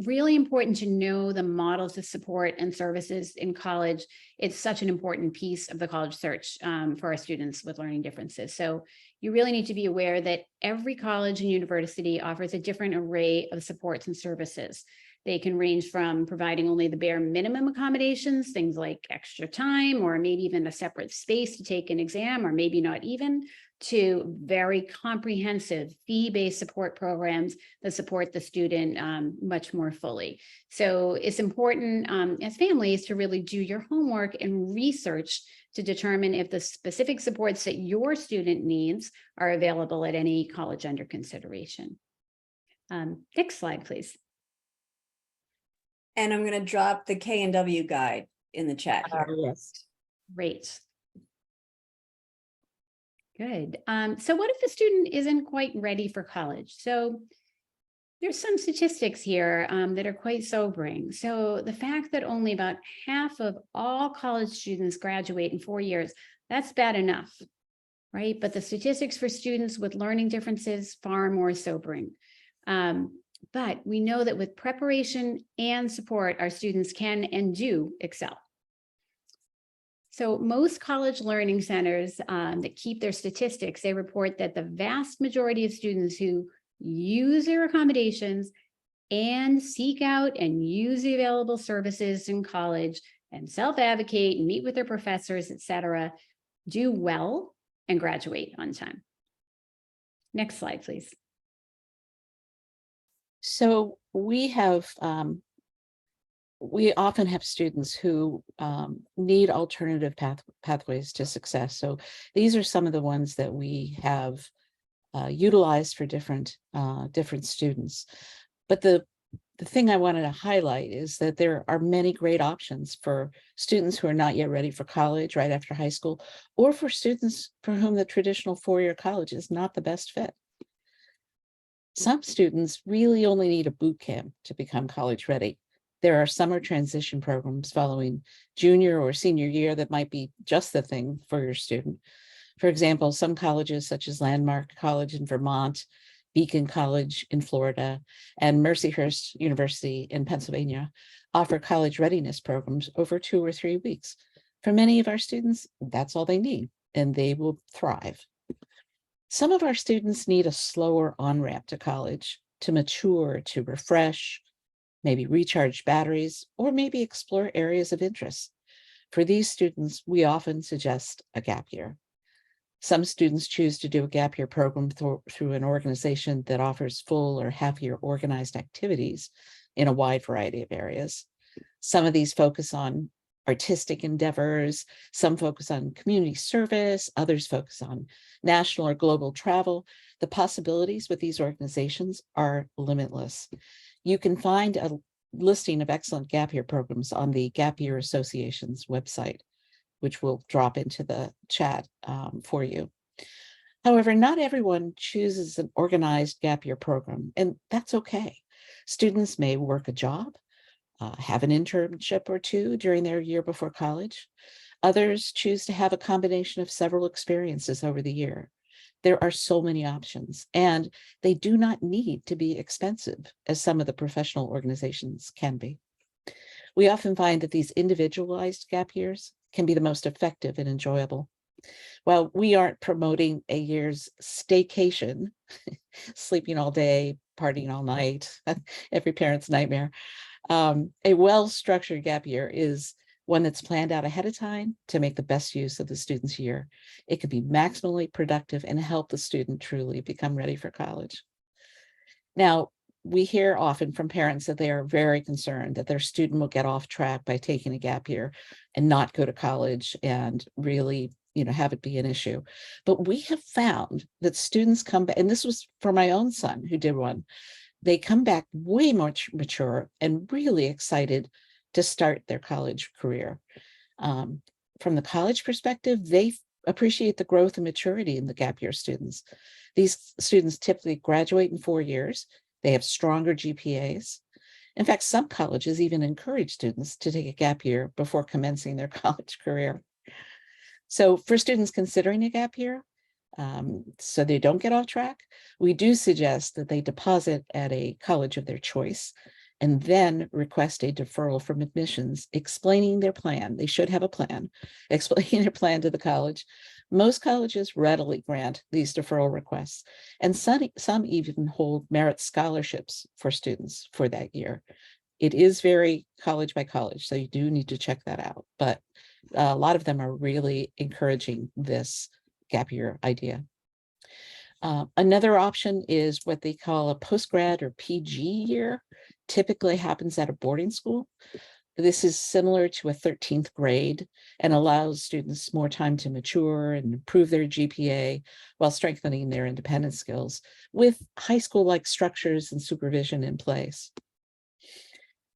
really important to know the models of support and services in college. It's such an important piece of the college search for our students with learning differences. So you really need to be aware that every college and university offers a different array of supports and services. They can range from providing only the bare minimum accommodations, things like extra time, or maybe even a separate space to take an exam, or maybe not even, to very comprehensive fee-based support programs that support the student much more fully. So it's important as families to really do your homework and research to determine if the specific supports that your student needs are available at any college under consideration. Next slide, please. And I'm going to drop the K&W guide in the chat here. Yes. Great. Good. So what if the student isn't quite ready for college? So there's some statistics here that are quite sobering. So the fact that only about half of all college students graduate in 4 years, that's bad enough, right? But the statistics for students with learning differences, far more sobering. But we know that with preparation and support, our students can and do excel. So most college learning centers that keep their statistics, they report that the vast majority of students who use their accommodations and seek out and use the available services in college and self-advocate and meet with their professors, et cetera, do well, and graduate on time. Next slide, please. So we often have students who need alternative pathways to success. So these are some of the ones that we have utilized for different students. But the thing I wanted to highlight is that there are many great options for students who are not yet ready for college right after high school, or for students for whom the traditional four-year college is not the best fit. Some students really only need a boot camp to become college ready. There are summer transition programs following junior or senior year that might be just the thing for your student. For example, some colleges such as Landmark College in Vermont, Beacon College in Florida, and Mercyhurst University in Pennsylvania offer college readiness programs over 2 or 3 weeks. For many of our students, that's all they need, and they will thrive. Some of our students need a slower on-ramp to college, to mature, to refresh, maybe recharge batteries, or maybe explore areas of interest. For these students, we often suggest a gap year. Some students choose to do a gap year program through an organization that offers full or half-year organized activities in a wide variety of areas. Some of these focus on artistic endeavors, some focus on community service, others focus on national or global travel. The possibilities with these organizations are limitless. You can find a listing of excellent gap year programs on the Gap Year Association's website, which we'll drop into the chat for you. However, not everyone chooses an organized gap year program, and that's okay. Students may work a job, have an internship or two during their year before college. Others choose to have a combination of several experiences over the year. There are so many options, and they do not need to be expensive, as some of the professional organizations can be. We often find that these individualized gap years can be the most effective and enjoyable. While we aren't promoting a year's staycation, sleeping all day, partying all night, every parent's nightmare, a well-structured gap year is one that's planned out ahead of time to make the best use of the student's year. It could be maximally productive and help the student truly become ready for college. Now, we hear often from parents that they are very concerned that their student will get off track by taking a gap year and not go to college and really, have it be an issue. But we have found that students come back, and this was for my own son who did one, they come back way more mature and really excited to start their college career. From the college perspective, they appreciate the growth and maturity in the gap year students. These students typically graduate in 4 years. They have stronger GPAs. In fact, some colleges even encourage students to take a gap year before commencing their college career. So for students considering a gap year, so they don't get off track, we do suggest that they deposit at a college of their choice and then request a deferral from admissions, explaining their plan. They should have a plan, explaining their plan to the college. Most colleges readily grant these deferral requests, and some even hold merit scholarships for students for that year. It is very college by college, so you do need to check that out. But a lot of them are really encouraging this gap year idea. Another option is what they call a postgrad or PG year. Typically happens at a boarding school. This is similar to a 13th grade and allows students more time to mature and improve their GPA while strengthening their independent skills with high school-like structures and supervision in place.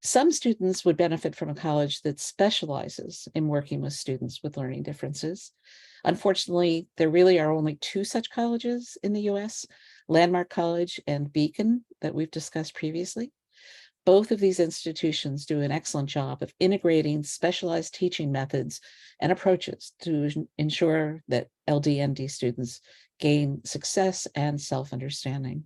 Some students would benefit from a college that specializes in working with students with learning differences. Unfortunately, there really are only 2 such colleges in the US, Landmark College and Beacon, that we've discussed previously. Both of these institutions do an excellent job of integrating specialized teaching methods and approaches to ensure that LD/ND students gain success and self-understanding.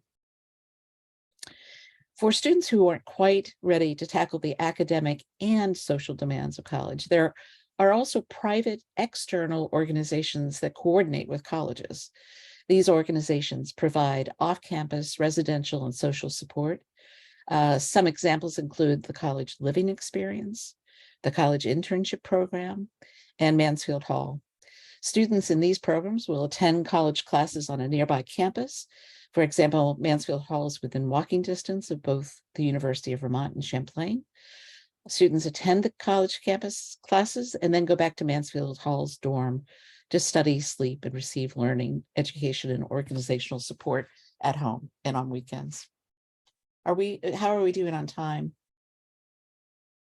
For students who aren't quite ready to tackle the academic and social demands of college, there are also private external organizations that coordinate with colleges. These organizations provide off-campus residential and social support. Some examples include the College Living Experience, the College Internship Program, and Mansfield Hall. Students in these programs will attend college classes on a nearby campus. For example, Mansfield Hall is within walking distance of both the University of Vermont and Champlain. Students attend the college campus classes and then go back to Mansfield Hall's dorm to study, sleep, and receive learning, education, and organizational support at home and on weekends. How are we doing on time?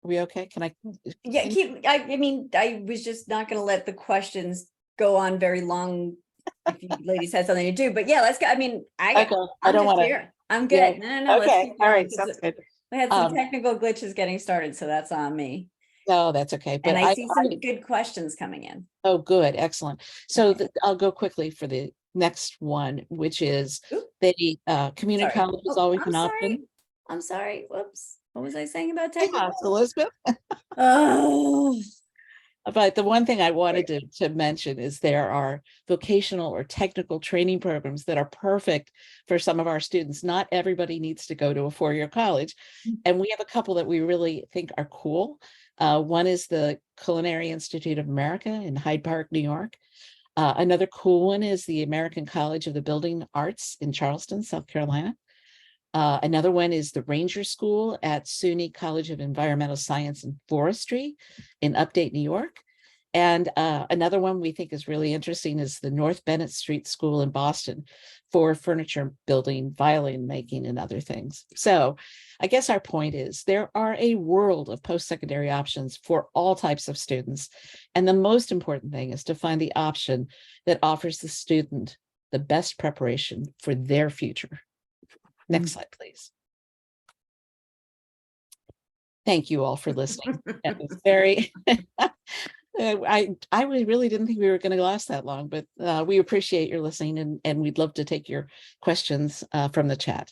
Are we okay? Can I? Yeah, I mean, I was just not going to let the questions go on very long if you ladies had something to do, but yeah, let's go. I mean, I don't want to. I'm good. No, let's Okay. keep All going, right. 'cause Sounds good. we had some technical glitches getting started, so that's on me. No, that's okay. But And I see some good questions coming in. Oh, good. Excellent. So Okay. I'll go quickly for the next one, which is Ooh. the community Sorry. college is Oh, always I'm an sorry. option. I'm sorry. Whoops. What was I saying about Hey, technical? Elizabeth. Oh, But the one thing I wanted to mention is there are vocational or technical training programs that are perfect for some of our students. Not everybody needs to go to a four-year college. And we have a couple that we really think are cool. One is the Culinary Institute of America in Hyde Park, New York. Another cool one is the American College of the Building Arts in Charleston, South Carolina. Another one is the Ranger School at SUNY College of Environmental Science and Forestry in upstate New York. And another one we think is really interesting is the North Bennett Street School in Boston for furniture building, violin making, and other things. So I guess our point is there are a world of post-secondary options for all types of students. And the most important thing is to find the option that offers the student the best preparation for their future. Next slide, please. Thank you all for listening. That was very, I really didn't think we were going to last that long, but we appreciate your listening and we'd love to take your questions from the chat.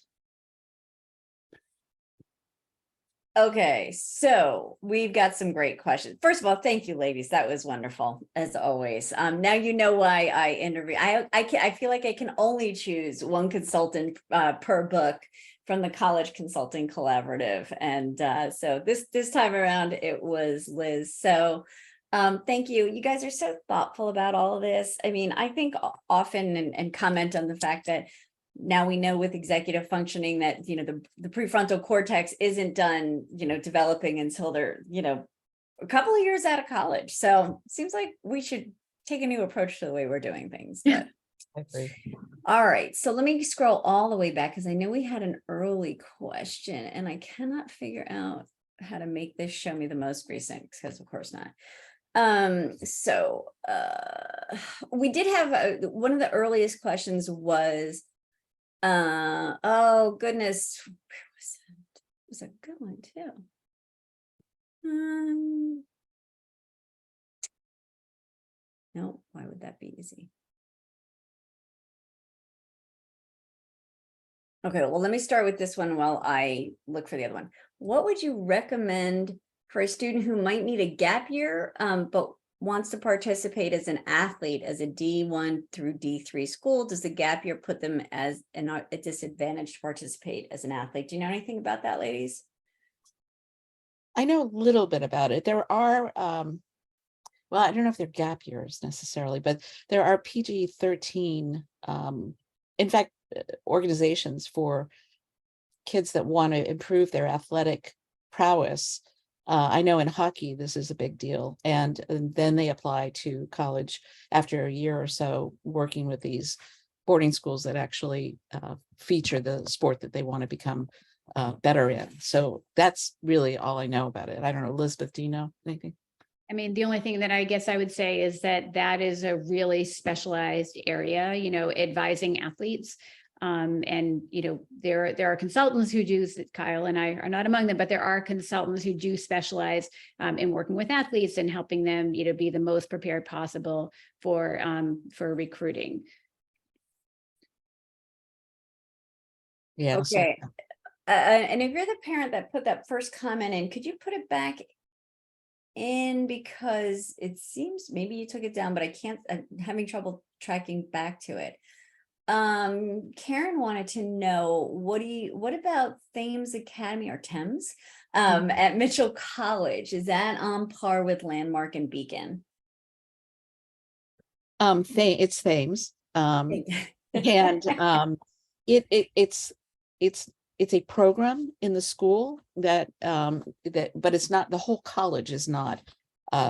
okay. So we've got some great questions. First of all, thank you, ladies. That was wonderful as always. Now you know why I interview. I feel like I can only choose one consultant per book from the College Consulting Collaborative, and so this time around it was Liz. So thank you. You guys are so thoughtful about all of this. I mean, I think often and comment on the fact that now we know with executive functioning that, you know, the prefrontal cortex isn't done, you know, developing until they're, you know, a couple of years out of college. So it seems like we should take a new approach to the way we're doing things. But I agree. all right, so let me scroll all the way back because I know we had an early question and I cannot figure out how to make this show me the most recent, because of course not. We did have one of the earliest questions was, oh goodness, where was it? It was a good one too. No, why would that be easy? Okay, well, let me start with this one while I look for the other one. What would you recommend for a student who might need a gap year, but wants to participate as an athlete as a D1 through D3 school? Does the gap year put them as a disadvantage to participate as an athlete? Do you know anything about that, ladies? I know a little bit about it. There are, well, I don't know if they're gap years necessarily, but there are PG-13, in fact, organizations for kids that want to improve their athletic prowess. I know in hockey, this is a big deal. And then they apply to college after a year or so working with these boarding schools that actually feature the sport that they want to become better in. So that's really all I know about it. I don't know, Elizabeth, do you know anything? I mean, the only thing that I guess I would say is that that is a really specialized area, you know, advising athletes. And, you know, there are consultants who do, Kyle and I are not among them, but there are consultants who do specialize in working with athletes and helping them, you know, be the most prepared possible for recruiting. Yeah. Okay. And if you're the parent that put that first comment in, could you put it back in, because it seems maybe you took it down, but I'm having trouble tracking back to it. Karen wanted to know, what about Thames Academy or Thames at Mitchell College? Is that on par with Landmark and Beacon? It's Thames. And it's it's a program in the school that but it's not, the whole college is not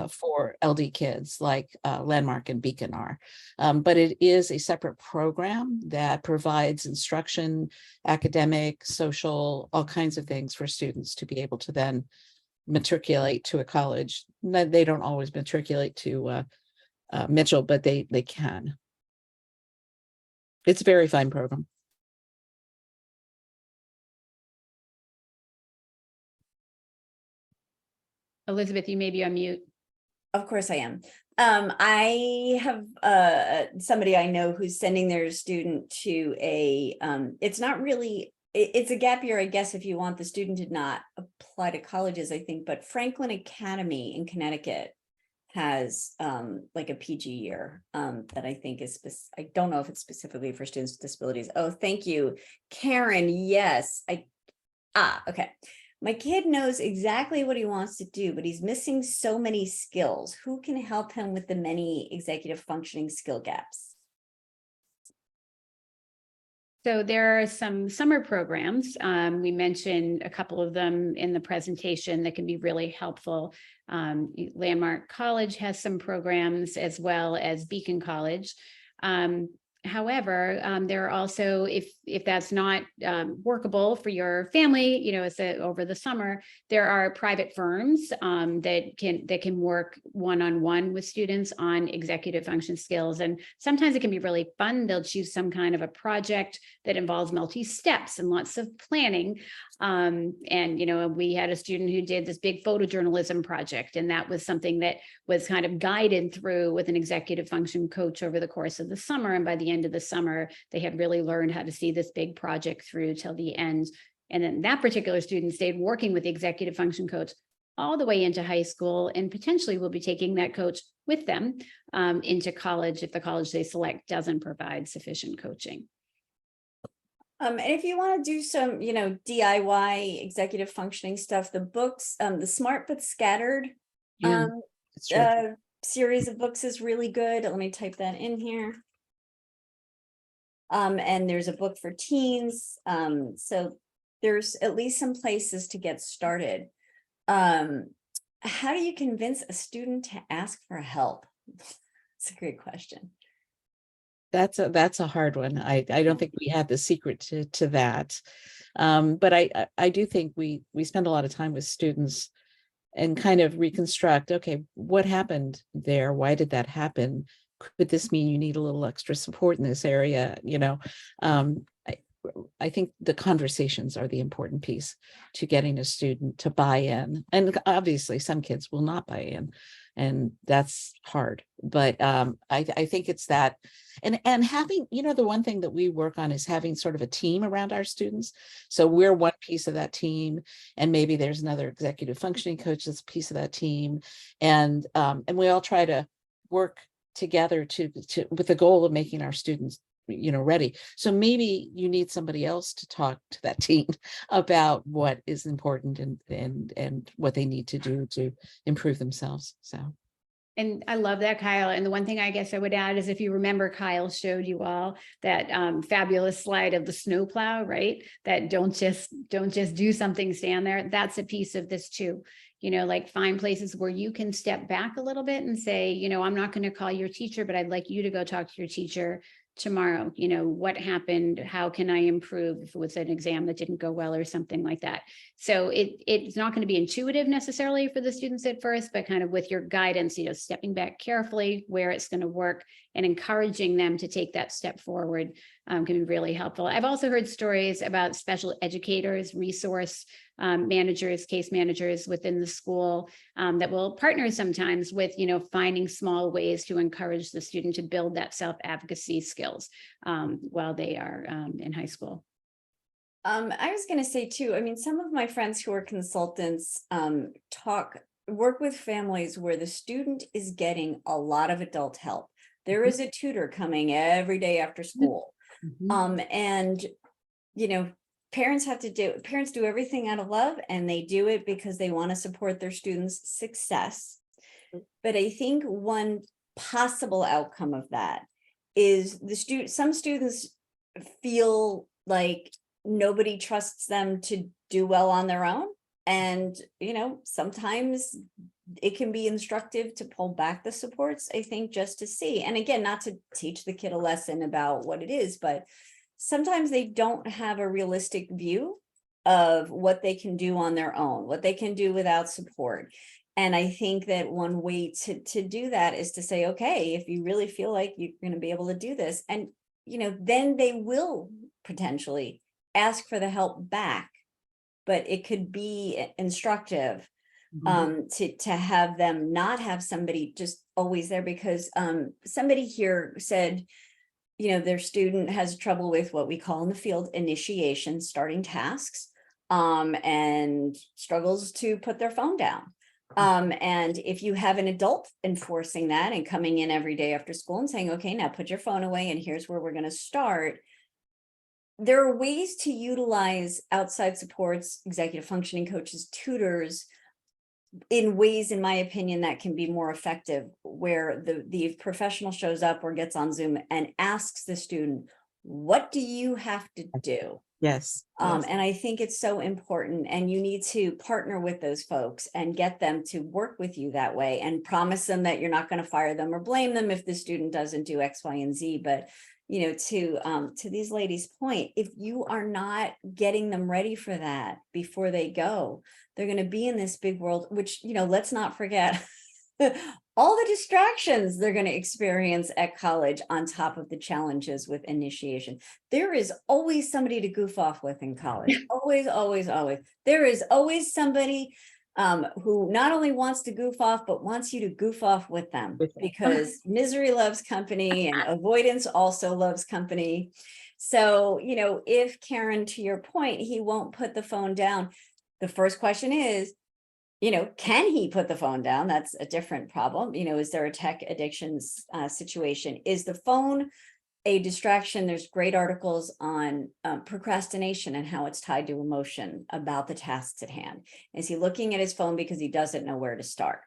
for LD kids like Landmark and Beacon are. But it is a separate program that provides instruction, academic, social, all kinds of things for students to be able to then matriculate to a college. They don't always matriculate to Mitchell, but they can. It's a very fine program. Elizabeth, you may be on mute. Of course I am. I have somebody I know who's sending their student to a, it's not really, it's a gap year, I guess, if you want the student to not apply to colleges, I think, but Franklin Academy in Connecticut has like a PG year that I think is, I don't know if it's specifically for students with disabilities. Oh, thank you, Karen. Yes, okay. My kid knows exactly what he wants to do, but he's missing so many skills. Who can help him with the many executive functioning skill gaps? So there are some summer programs. We mentioned a couple of them in the presentation that can be really helpful. Landmark College has some programs, as well as Beacon College. However, there are also, if that's not workable for your family, you know, over the summer, there are private firms that can work one-on-one with students on executive function skills. And sometimes it can be really fun. They'll choose some kind of a project that involves multi-steps and lots of planning. And, you know, we had a student who did this big photojournalism project, and that was something that was kind of guided through with an executive function coach over the course of the summer. And by the end of the summer, they had really learned how to see this big project through till the end. And then that particular student stayed working with the executive function coach all the way into high school, and potentially will be taking that coach with them into college if the college they select doesn't provide sufficient coaching. And if you want to do some, you know, DIY executive functioning stuff, the books, the Smart but Scattered series of books is really good. Let me type that in here. And there's a book for teens. So there's at least some places to get started. How do you convince a student to ask for help? It's a great question. That's a hard one. I don't think we have the secret to that. But I do think we spend a lot of time with students and kind of reconstruct, okay, what happened there? Why did that happen? Could this mean you need a little extra support in this area? You know, I think the conversations are the important piece to getting a student to buy in. And obviously some kids will not buy in, and that's hard. But I think it's that, and having, you know, the one thing that we work on is having sort of a team around our students. So we're one piece of that team, and maybe there's another executive functioning coach that's a piece of that team. And we all try to work together to with the goal of making our students, you know, ready. So maybe you need somebody else to talk to that team about what is important and what they need to do to improve themselves. So. And I love that, Kyle. And the one thing I guess I would add is, if you remember, Kyle showed you all that fabulous slide of the snowplow, right? That don't just do something, stand there. That's a piece of this too. You know, like, find places where you can step back a little bit and say, you know, I'm not going to call your teacher, but I'd like you to go talk to your teacher tomorrow. You know, what happened? How can I improve if it was an exam that didn't go well or something like that? So it's not going to be intuitive necessarily for the students at first, but kind of with your guidance, you know, stepping back carefully where it's going to work and encouraging them to take that step forward can be really helpful. I've also heard stories about special educators, resource managers, case managers within the school that will partner sometimes with, you know, finding small ways to encourage the student to build that self-advocacy skills while they are in high school. I was going to say too, I mean, some of my friends who are consultants work with families where the student is getting a lot of adult help. There is a tutor coming every day after school. And, you know, parents do everything out of love, and they do it because they want to support their students' success. But I think one possible outcome of that is some students feel like nobody trusts them to do well on their own. And, sometimes it can be instructive to pull back the supports, I think, just to see. And again, not to teach the kid a lesson about what it is, but sometimes they don't have a realistic view of what they can do on their own, what they can do without support. And I think that one way to do that is to say, okay, if you really feel like you're going to be able to do this, and, then they will potentially ask for the help back. But it could be instructive to have them not have somebody just always there, because somebody here said, their student has trouble with what we call in the field initiation, starting tasks, and struggles to put their phone down. And if you have an adult enforcing that and coming in every day after school and saying, okay, now put your phone away and here's where we're going to start. There are ways to utilize outside supports, executive functioning coaches, tutors, in ways, in my opinion, that can be more effective, where the professional shows up or gets on Zoom and asks the student, what do you have to do? Yes. And I think it's so important, and you need to partner with those folks and get them to work with you that way, and promise them that you're not going to fire them or blame them if the student doesn't do X, Y, and Z. But to these ladies' point, if you are not getting them ready for that before they go, they're going to be in this big world, which, let's not forget all the distractions they're going to experience at college on top of the challenges with initiation. There is always somebody to goof off with in college. Always, always, always. There is always somebody who not only wants to goof off, but wants you to goof off with them, because misery loves company and avoidance also loves company. So, if, Karen, to your point, he won't put the phone down, the first question is, can he put the phone down? That's a different problem. Is there a tech addictions situation? Is the phone a distraction? There's great articles on procrastination and how it's tied to emotion about the tasks at hand. Is he looking at his phone because he doesn't know where to start?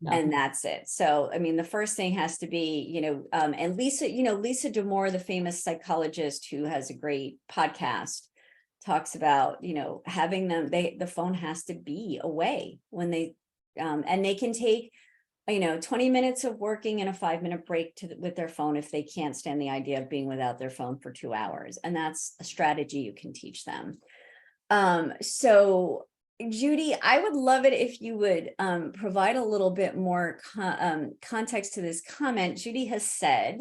No. And that's it. So, the first thing has to be, and Lisa D'Amour, the famous psychologist who has a great podcast, talks about, having them, the phone has to be away when they, and they can take, 20 minutes of working and a 5-minute break with their phone if they can't stand the idea of being without their phone for 2 hours. And that's a strategy you can teach them. So Judy, I would love it if you would provide a little bit more context to this comment. Judy has said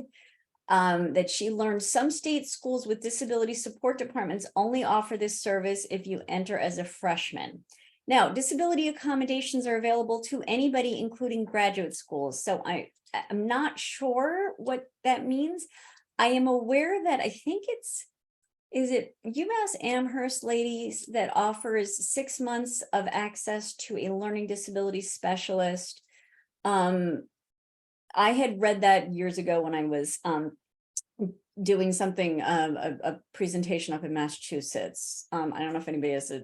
that she learned some state schools with disability support departments only offer this service if you enter as a freshman. Now, disability accommodations are available to anybody, including graduate schools. So I'm not sure what that means. I am aware that I think is it UMass Amherst, ladies, that offers 6 months of access to a learning disability specialist. I had read that years ago when I was doing something, a presentation up in Massachusetts. I don't know if anybody has a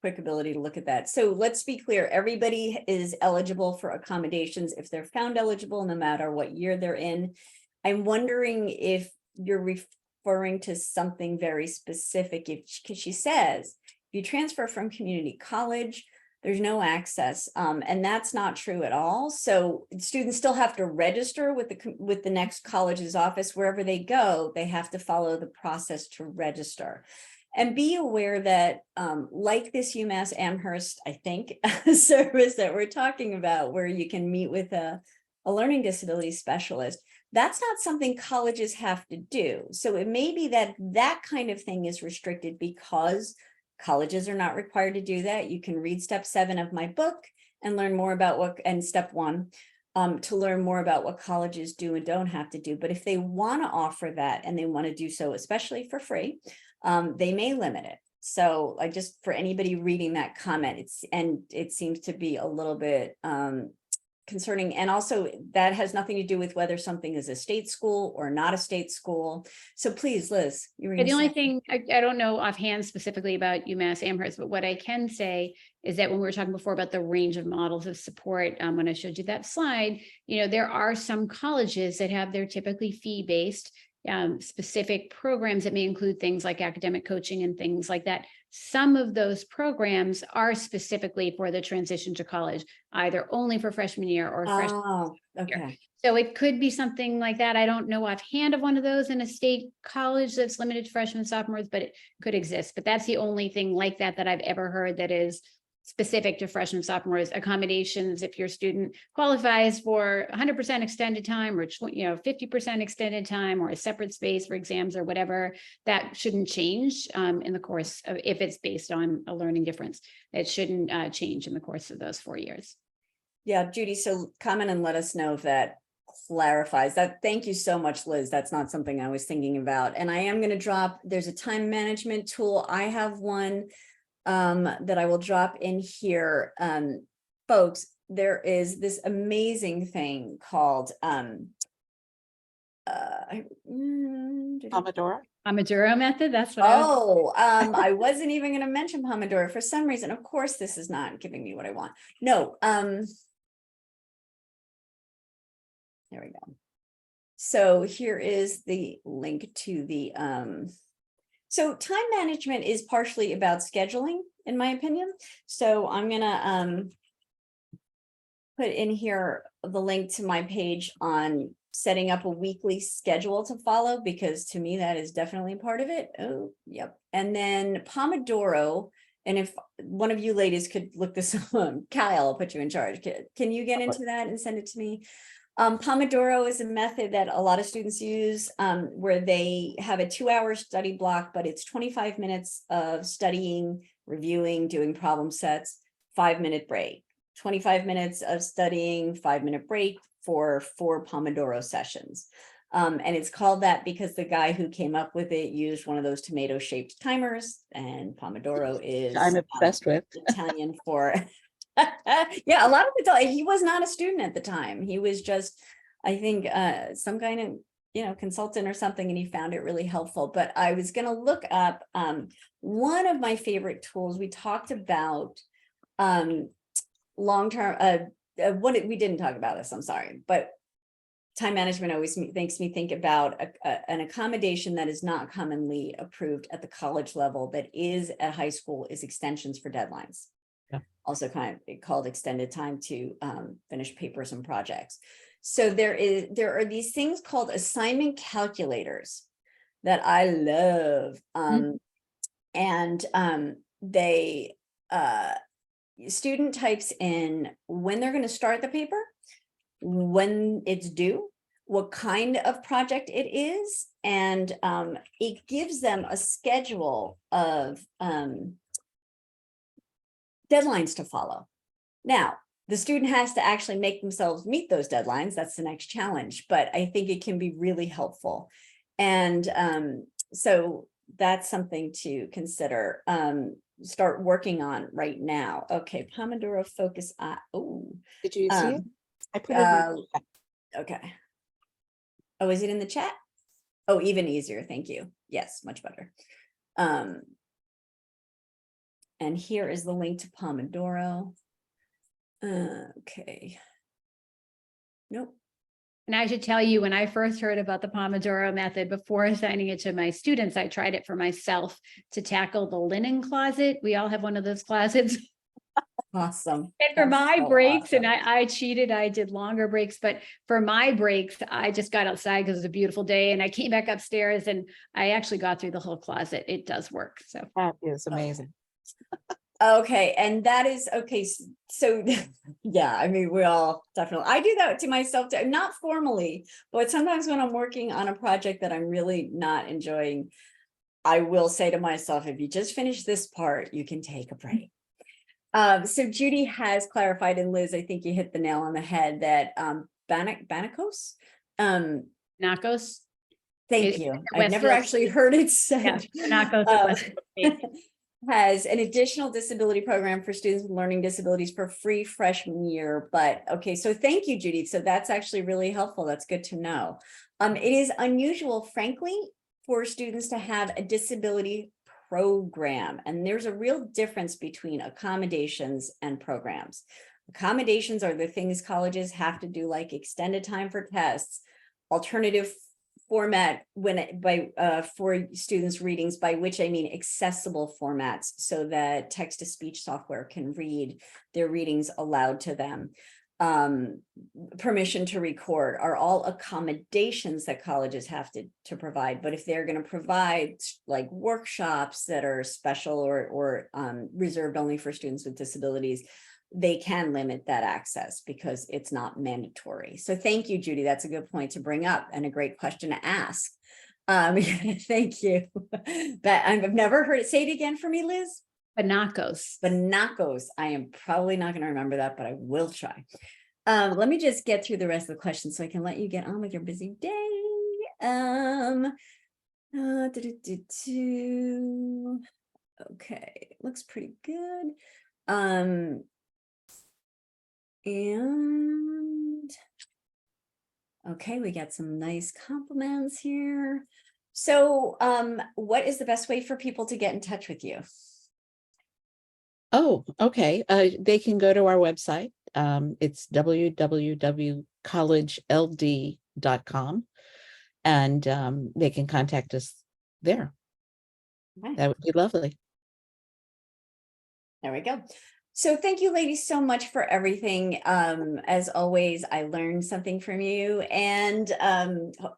quick ability to look at that. So let's be clear, everybody is eligible for accommodations if they're found eligible, no matter what year they're in. I'm wondering if you're referring to something very specific, because she says, if you transfer from community college, there's no access, and that's not true at all. So students still have to register with the next college's office. Wherever they go, they have to follow the process to register. And be aware that like this UMass Amherst, I think, service that we're talking about, where you can meet with a learning disability specialist, that's not something colleges have to do. So it may be that kind of thing is restricted because colleges are not required to do that. You can read step 7 of my book and learn more about and step 1 to learn more about what colleges do and don't have to do. But if they want to offer that and they want to do so, especially for free, they may limit it. So just for anybody reading that comment, it seems to be a little bit concerning, and also that has nothing to do with whether something is a state school or not a state school. So please, Liz, you were Yeah, the gonna only say- thing, I don't know offhand specifically about UMass Amherst, but what I can say is that when we were talking before about the range of models of support, when I showed you that slide, there are some colleges that have their typically fee-based specific programs that may include things like academic coaching and things like that. Some of those programs are specifically for the transition to college, either only for freshman year or freshman. Oh, okay. So it could be something like that. I don't know offhand of one of those in a state college that's limited to freshmen and sophomores, but it could exist. But that's the only thing like that I've ever heard that is specific to freshmen and sophomores. Accommodations, if your student qualifies for 100% extended time or 50% extended time or a separate space for exams or whatever, that shouldn't change in the course of, if it's based on a learning difference, it shouldn't change in the course of those 4 years. Yeah, Judy, so comment and let us know if that clarifies that. Thank you so much, Liz. That's not something I was thinking about. And I am going to drop, there's a time management tool. I have one that I will drop in here. Folks, there is this amazing thing called Pomodoro. Pomodoro method, that's what I wasn't even going to mention Pomodoro for some reason. Of course, this is not giving me what I want. No, there we go. So here is the link to the so time management is partially about scheduling, in my opinion. So I'm gonna put in here the link to my page on setting up a weekly schedule to follow, because to me that is definitely part of it. Oh, yep. And then Pomodoro. And if one of you ladies could look this up, Kyle, I'll put you in charge. Can you get into that and send it to me? Pomodoro is a method that a lot of students use where they have a 2-hour study block, but it's 25 minutes of studying, reviewing, doing problem sets, 5-minute break, 25 minutes of studying, 5-minute break for 4 Pomodoro sessions. And it's called that because the guy who came up with it used one of those tomato-shaped timers, and Pomodoro is I'm obsessed with. Italian for yeah, a lot of the time he was not a student at the time. He was just, I think, some kind of consultant or something, and he found it really helpful. But I was going to look up one of my favorite tools. We talked about long-term we didn't talk about this, I'm sorry, but time management always makes me think about an accommodation that is not commonly approved at the college level that is at high school is extensions for deadlines. Yeah. Also kind of called extended time to finish papers and projects. So there are these things called assignment calculators that I love. And they student types in when they're going to start the paper, when it's due, what kind of project it is, and it gives them a schedule of deadlines to follow. Now, the student has to actually make themselves meet those deadlines. That's the next challenge, but I think it can be really helpful. And so that's something to consider. Start working on right now. Okay, Pomodoro focus. Did you see it? I put it okay. Oh, is it in the chat? Oh, even easier. Thank you. Yes, much better. And here is the link to Pomodoro. Okay. Nope. And I should tell you, when I first heard about the Pomodoro method, before assigning it to my students, I tried it for myself to tackle the linen closet. We all have one of those closets. Awesome. And for That's my so breaks, awesome. and I cheated, I did longer breaks, but for my breaks, I just got outside because it was a beautiful day, and I came back upstairs and I actually got through the whole closet. It does work. So That is amazing. Okay, and that is okay. So yeah, I mean, we all definitely, I do that to myself too, not formally, but sometimes when I'm working on a project that I'm really not enjoying, I will say to myself, if you just finish this part, you can take a break. So Judy has clarified, and Liz, I think you hit the nail on the head that Banacos. Nacos. Thank you. I've never actually heard it said. Yeah, Nacos. has an additional disability program for students with learning disabilities for free freshman year. But okay, so thank you, Judy. So that's actually really helpful. That's good to know. It is unusual, frankly, for students to have a disability program. And there's a real difference between accommodations and programs. Accommodations are the things colleges have to do, like extended time for tests, alternative format for students' readings, by which I mean accessible formats, so that text-to-speech software can read their readings aloud to them. Permission to record are all accommodations that colleges have to provide. But if they're going to provide like workshops that are special or reserved only for students with disabilities, they can limit that access because it's not mandatory. So thank you, Judy. That's a good point to bring up and a great question to ask. Thank you. But I've never heard it. Say it again for me, Liz. Banacos. Banacos. I am probably not going to remember that, but I will try. Let me just get through the rest of the questions so I can let you get on with your busy day. Okay, looks pretty good. And okay, we got some nice compliments here. So what is the best way for people to get in touch with you? Oh, okay. They can go to our website. It's www.collegeld.com, and they can contact us there. Okay. That would be lovely. There we go. So thank you, ladies, so much for everything. As always, I learned something from you, and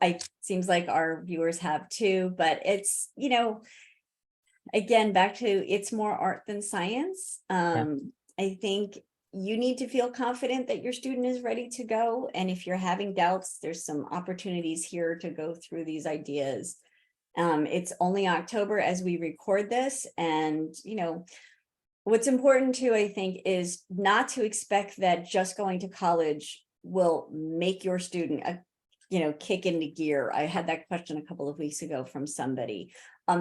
it seems like our viewers have too, but it's, you know, again, back to it's more art than science. I think you need to feel confident that your student is ready to go. And if you're having doubts, there's some opportunities here to go through these ideas. It's only October as we record this, and, you know, what's important too, I think, is not to expect that just going to college will make your student, kick into gear. I had that question a couple of weeks ago from somebody.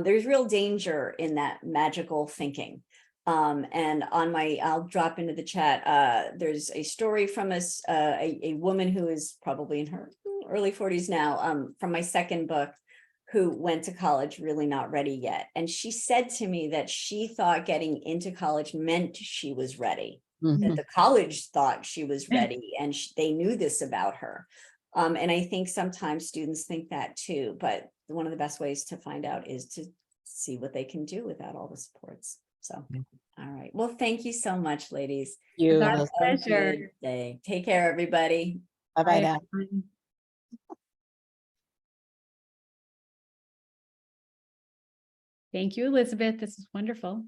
There's real danger in that magical thinking. And I'll drop into the chat. There's a story from a woman who is probably in her early 40s now, from my second book, who went to college really not ready yet. And she said to me that she thought getting into college meant she was ready, that the college thought she was ready, and they knew this about her. And I think sometimes students think that too, but one of the best ways to find out is to see what they can do without all the supports. So, all right. Well, thank you so much, ladies. You. Our pleasure. Good day. Take care, everybody. Bye-bye now. everyone. Thank you, Elizabeth. This is wonderful.